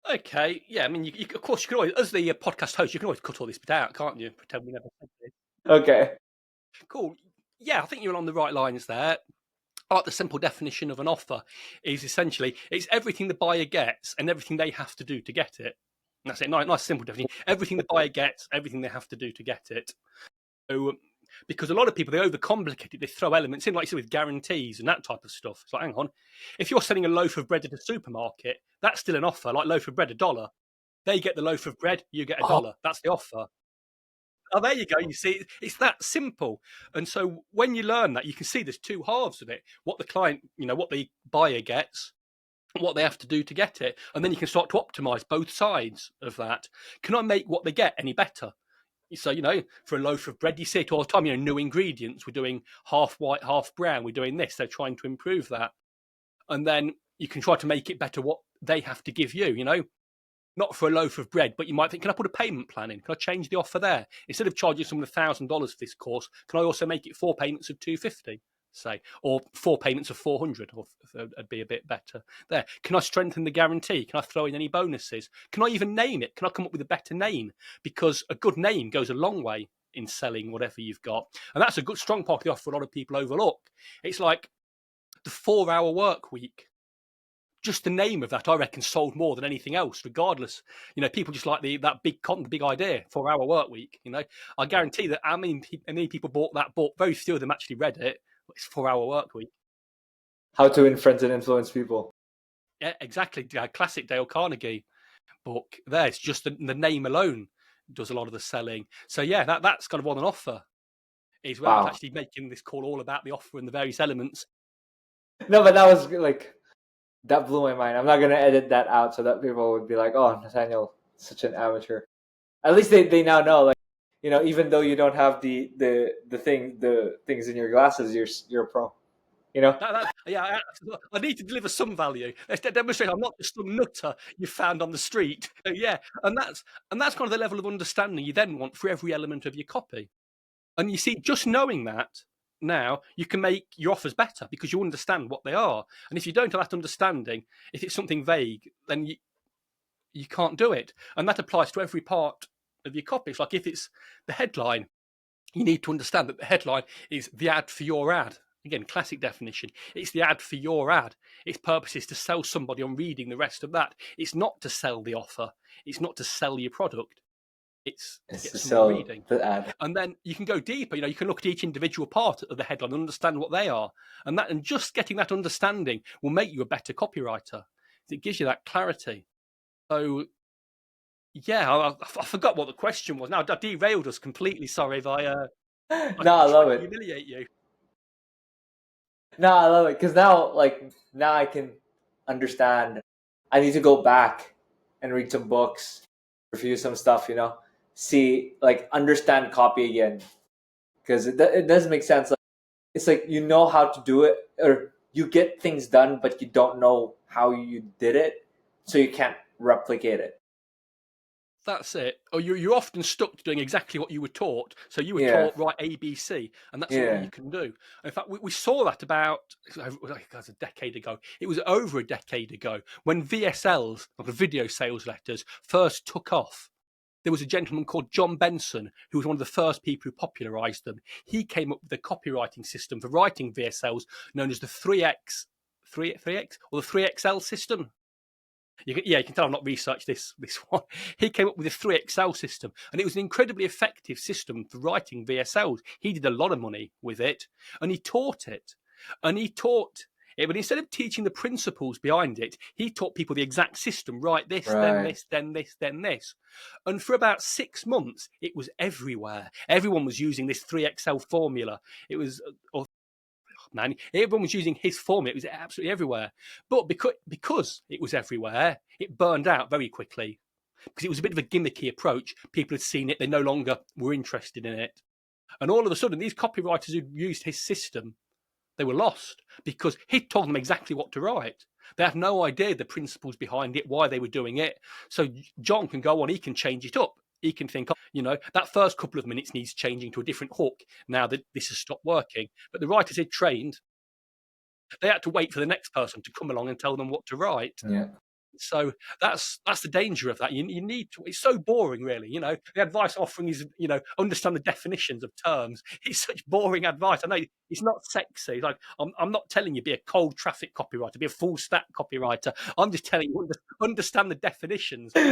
[SPEAKER 2] Okay, yeah. I mean, of course, you can always, as the podcast host, you can always cut all this bit out, can't you? Pretend we never said this.
[SPEAKER 1] Okay.
[SPEAKER 2] Cool. Yeah, I think you're on the right lines there. I like the simple definition of an offer is essentially it's everything the buyer gets and everything they have to do to get it. And that's it. Nice simple definition. Everything the buyer gets, everything they have to do to get it. So, because a lot of people, they overcomplicate it. They throw elements in, like you said, with guarantees and that type of stuff. It's like, hang on. If you're selling a loaf of bread at a supermarket, that's still an offer. Like loaf of bread, $1. They get the loaf of bread, you get $1. That's the offer. Oh, there you go. You see, it's that simple. And so when you learn that, you can see there's two halves of it. What the client, what the buyer gets, what they have to do to get it. And then you can start to optimize both sides of that. Can I make what they get any better? So, for a loaf of bread, you see it all the time, new ingredients. We're doing half white, half brown. We're doing this. They're trying to improve that. And then you can try to make it better what they have to give you, Not for a loaf of bread, but you might think, can I put a payment plan in? Can I change the offer there? Instead of charging someone $1,000 for this course, can I also make it 4 payments of $250, say, or 4 payments of $400, or it'd be a bit better there. Can I strengthen the guarantee? Can I throw in any bonuses? Can I even name it? Can I come up with a better name? Because a good name goes a long way in selling whatever you've got. And that's a good, strong part of the offer a lot of people overlook. It's like the 4-hour work week. Just the name of that, I reckon, sold more than anything else, regardless. People just like that big idea, 4-hour work week. I guarantee that many people bought that book. Very few of them actually read it. It's 4-hour work week.
[SPEAKER 1] How to Influence and Influence People.
[SPEAKER 2] Yeah, exactly. Classic Dale Carnegie book. There, it's just the name alone does a lot of the selling. So yeah, that's kind of what an offer is. We're actually making this call all about the offer and the various elements.
[SPEAKER 1] No, but that was like. That blew my mind. I'm not going to edit that out so that people would be like, oh, Nathaneal, such an amateur. At least they now know, like, even though you don't have the things in your glasses, you're a pro.
[SPEAKER 2] Yeah, I need to deliver some value. Let's demonstrate I'm not just some nutter you found on the street. Yeah, and that's kind of the level of understanding you then want for every element of your copy. And you see, just knowing that, now you can make your offers better because you understand what they are. And if you don't have that understanding, if it's something vague, then you can't do it. And that applies to every part of your copy. It's like if it's the headline, you need to understand that the headline is the ad for your ad. Again, classic definition. It's the ad for your ad. Its purpose is to sell somebody on reading the rest of that. It's not to sell the offer. It's not to sell your product. It's to sell reading.
[SPEAKER 1] The ad.
[SPEAKER 2] And then you can go deeper. You can look at each individual part of the headline and understand what they are. And just getting that understanding will make you a better copywriter. It gives you that clarity. So, yeah, I forgot what the question was. Now, I derailed us completely. Sorry if I
[SPEAKER 1] love it.
[SPEAKER 2] Humiliate you.
[SPEAKER 1] No, I love it because now I can understand. I need to go back and read some books, review some stuff, see, understand copy again, because it doesn't make sense. It's like how to do it, or you get things done, but you don't know how you did it, so you can't replicate it.
[SPEAKER 2] That's it. Or you're often stuck to doing exactly what you were taught. So you were taught write ABC, and that's all you can do. In fact, we saw that about a decade ago. It was over a decade ago when VSLs, like the video sales letters, first took off. There was a gentleman called John Benson who was one of the first people who popularized them. He came up with a copywriting system for writing VSLs known as the 3X or the 3XL system. You can tell I've not researched this one. He came up with a 3XL system, and it was an incredibly effective system for writing VSLs. He did a lot of money with it, and he taught it. And he taught it, but instead of teaching the principles behind it, he taught people the exact system. Write this, then this, then this, then this. And for about 6 months, it was everywhere. Everyone was using this 3XL formula. It was... everyone was using his formula. It was absolutely everywhere. But because it was everywhere, it burned out very quickly. Because it was a bit of a gimmicky approach. People had seen it. They no longer were interested in it. And all of a sudden, these copywriters who used his system, they were lost because he told them exactly what to write. They had no idea the principles behind it, why they were doing it. So John can go on, he can change it up. he can think, that first couple of minutes needs changing to a different hook now that this has stopped working. But the writers he'd trained, they had to wait for the next person to come along and tell them what to write.
[SPEAKER 1] Yeah.
[SPEAKER 2] So that's the danger of that. You need to. It's so boring, really. The advice offering is, understand the definitions of terms. It's such boring advice. I know it's not sexy. Like I'm not telling you be a cold traffic copywriter, be a full stack copywriter. I'm just telling you understand the definitions of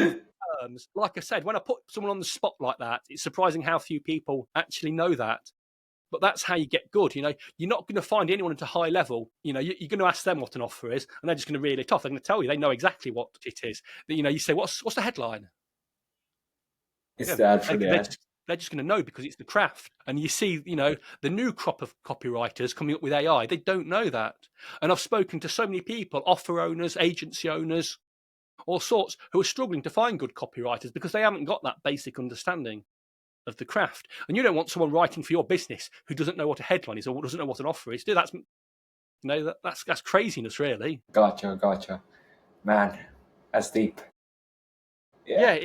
[SPEAKER 2] terms. Like I said, when I put someone on the spot like that, it's surprising how few people actually know that. But that's how you get good. You're not going to find anyone at a high level. You're going to ask them what an offer is, and they're just going to reel it off. They're going to tell you. They know exactly what it is. You say, what's the headline?
[SPEAKER 1] It's the ad for the ad.
[SPEAKER 2] They're just going to know because it's the craft. And you see, the new crop of copywriters coming up with AI, they don't know that. And I've spoken to so many people, offer owners, agency owners, all sorts, who are struggling to find good copywriters because they haven't got that basic understanding of the craft. And you don't want someone writing for your business who doesn't know what a headline is or doesn't know what an offer is. That's craziness, really.
[SPEAKER 1] Gotcha. Man, that's deep.
[SPEAKER 2] Yeah.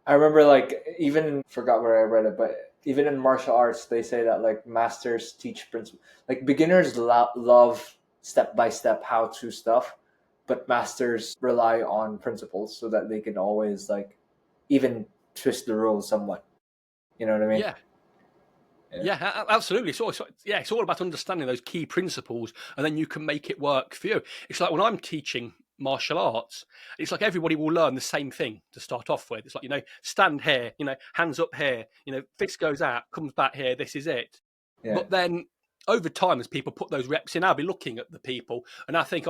[SPEAKER 1] I remember, even forgot where I read it, but even in martial arts, they say that masters teach principles. Beginners love step-by-step how-to stuff, but masters rely on principles so that they can always even twist the rules somewhat. You know what I mean?
[SPEAKER 2] Yeah, absolutely. It's all about understanding those key principles, and then you can make it work for you. It's like when I'm teaching martial arts, it's like everybody will learn the same thing to start off with. It's like, stand here, hands up here, fist goes out, comes back here, this is it.
[SPEAKER 1] Yeah.
[SPEAKER 2] But then over time, as people put those reps in, I'll be looking at the people and I think,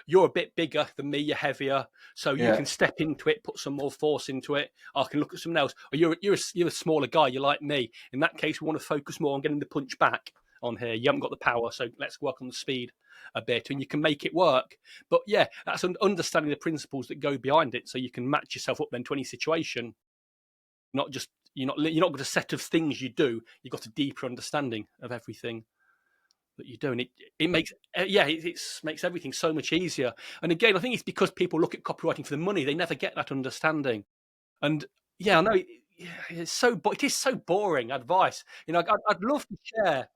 [SPEAKER 2] you're a bit bigger than me, you're heavier, so you can step into it, put some more force into it. I can look at someone else. Or you're a smaller guy, you're like me. In that case, we want to focus more on getting the punch back on here. You haven't got the power, so let's work on the speed a bit, and you can make it work. But yeah, that's understanding the principles that go behind it, so you can match yourself up then to any situation. You're not got a set of things you do. You've got a deeper understanding of everything that you do, and it makes makes everything so much easier. And again, I think it's because people look at copywriting for the money; they never get that understanding. And I know it is so boring advice. I'd love to share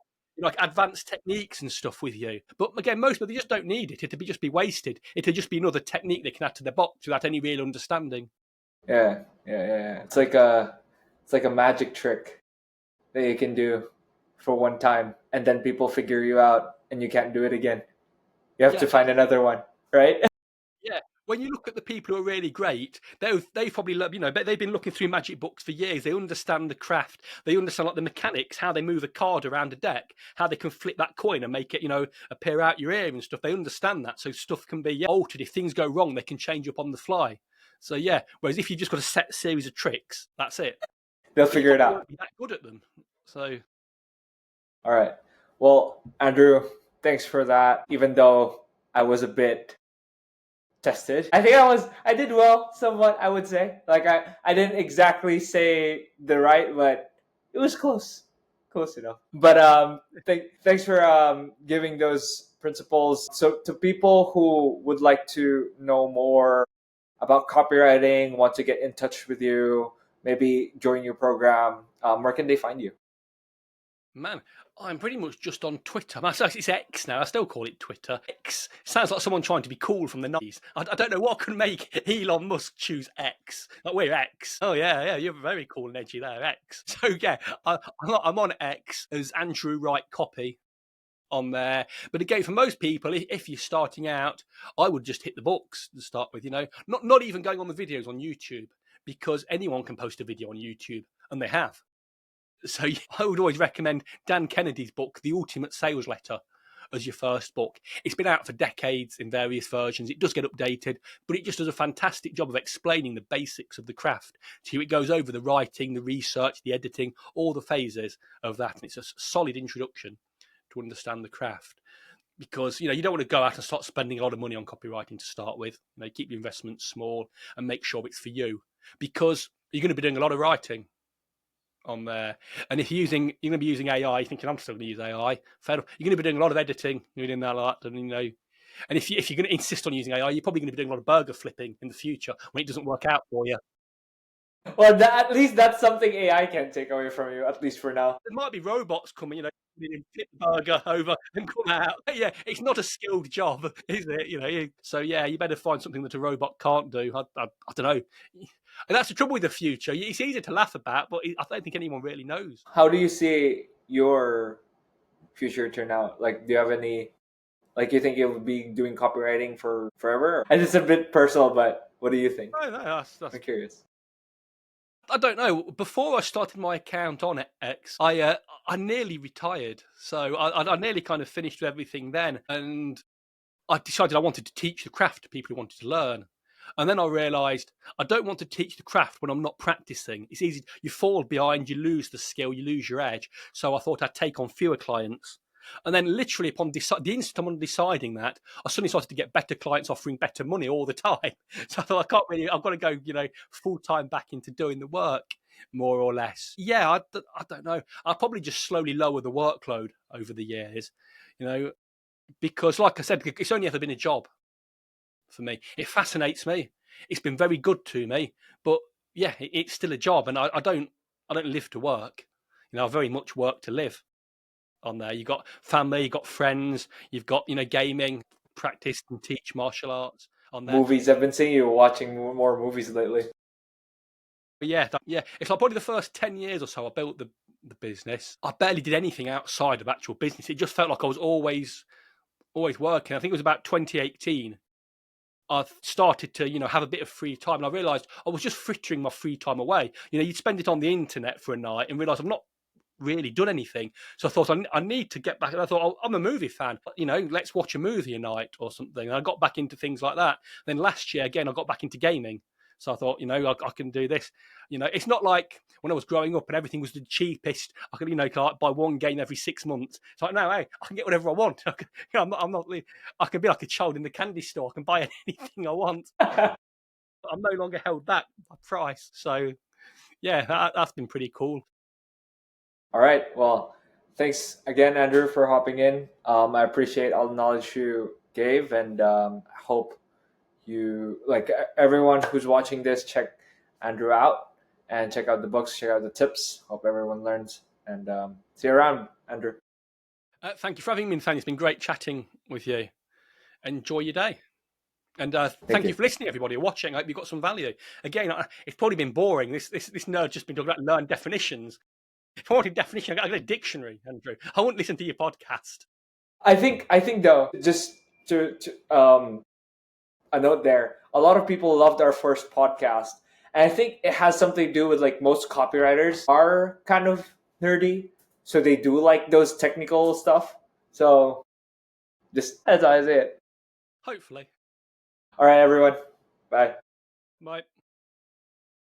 [SPEAKER 2] advanced techniques and stuff with you, but again, most people, they just don't need it. It'd just be wasted. It'd just be another technique they can add to their box without any real understanding.
[SPEAKER 1] Yeah. It's like a magic trick that you can do for one time, and then people figure you out and you can't do it again. You have to find another one, right?
[SPEAKER 2] Yeah. When you look at the people who are really great, they probably love, they've been looking through magic books for years. They understand the craft. They understand the mechanics, how they move a card around a deck, how they can flip that coin and make it, appear out your ear and stuff. They understand that. So stuff can be altered. If things go wrong, they can change up on the fly. So yeah. Whereas if you've just got a set series of tricks, that's it.
[SPEAKER 1] They'll figure it out.
[SPEAKER 2] Won't be that good at them. So.
[SPEAKER 1] All right. Well, Andrew, thanks for that. Even though I was a bit tested, I think I did well, somewhat, I would say. I didn't exactly say the right, but it was close enough. But thanks for giving those principles. So to people who would like to know more about copywriting, want to get in touch with you, maybe join your program, where can they find you?
[SPEAKER 2] Man, I'm pretty much just on Twitter. It's X now. I still call it Twitter. X sounds like someone trying to be cool from the 90s. I don't know what can make Elon Musk choose X. Like, we're X. Oh, yeah, you're very cool and edgy there, X. So, yeah, I'm on X as Andrew Wright Copy on there. But again, for most people, if you're starting out, I would just hit the books to start with, not even going on the videos on YouTube, because anyone can post a video on YouTube, and they have. So I would always recommend Dan Kennedy's book, The Ultimate Sales Letter, as your first book. It's been out for decades in various versions. It does get updated, but it just does a fantastic job of explaining the basics of the craft to you. It goes over the writing, the research, the editing, all the phases of that. And it's a solid introduction to understand the craft. Because, you don't want to go out and start spending a lot of money on copywriting to start with. Keep your investments small and make sure it's for you. Because you're going to be doing a lot of writing on there, and if you're going to be using AI, thinking I'm still going to use AI, fair enough. You're going to be doing a lot of editing, doing that a lot, and and if you're going to insist on using AI, you're probably going to be doing a lot of burger flipping in the future when it doesn't work out for you.
[SPEAKER 1] Well, at least that's something AI can take away from you, at least for now.
[SPEAKER 2] There might be robots coming, tip the burger over and come out. Yeah, it's not a skilled job, is it? So yeah, you better find something that a robot can't do. I don't know. And that's the trouble with the future. It's easy to laugh about, but I don't think anyone really knows.
[SPEAKER 1] How do you see your future turn out? Like, do you have any, like, you think you'll be doing copywriting for forever? And it's a bit personal, but what do you think?
[SPEAKER 2] No,
[SPEAKER 1] I'm curious.
[SPEAKER 2] I don't know. Before I started my account on X, I nearly retired. So I nearly kind of finished everything then. And I decided I wanted to teach the craft to people who wanted to learn. And then I realised I don't want to teach the craft when I'm not practicing. It's easy. You fall behind, you lose the skill, you lose your edge. So I thought I'd take on fewer clients. And then literally upon the instant I'm deciding that, I suddenly started to get better clients offering better money all the time. So I thought, I've got to go, full time back into doing the work, more or less. Yeah, I don't know. I'll probably just slowly lower the workload over the years, because like I said, it's only ever been a job for me. It fascinates me. It's been very good to me, but yeah, it's still a job, and I don't live to work. I very much work to live. On there, you've got family, you've got friends, you've got gaming, practice and teach martial arts on there.
[SPEAKER 1] Movies. I've been seeing you watching more movies lately.
[SPEAKER 2] But yeah. It's like probably the first 10 years or so I built the business. I barely did anything outside of actual business. It just felt like I was always working. I think it was about 2018. I started to, have a bit of free time, and I realised I was just frittering my free time away. You'd spend it on the internet for a night and realise I'm not really done anything. So I thought I need to get back. And I thought, I'm a movie fan. Let's watch a movie a night or something. And I got back into things like that. Then last year, again, I got back into gaming. So I thought, I can do this. It's not like when I was growing up and everything was the cheapest. I could, buy one game every 6 months. It's like, no, hey, I can get whatever I want. I'm not. I can be like a child in the candy store. I can buy anything I want. But I'm no longer held back by price. So, yeah, that's been pretty cool.
[SPEAKER 1] All right. Well, thanks again, Andrew, for hopping in. I appreciate all the knowledge you gave, and I hope you, like everyone who's watching this, check Andrew out and check out the books, check out the tips. Hope everyone learns, and see you around, Andrew.
[SPEAKER 2] Thank you for having me, Nathaneal. It's been great chatting with you. Enjoy your day. And thank you for listening, everybody, watching. I hope you got some value. Again, it's probably been boring. This nerd just been talking about learn definitions. If I wanted definition, I got a dictionary, Andrew. I wouldn't listen to your podcast.
[SPEAKER 1] I think though, just to a note there, a lot of people loved our first podcast, and I think it has something to do with, like, most copywriters are kind of nerdy, so they do like those technical stuff. So just that's how I say it.
[SPEAKER 2] Hopefully.
[SPEAKER 1] All right, everyone. Bye.
[SPEAKER 2] Bye.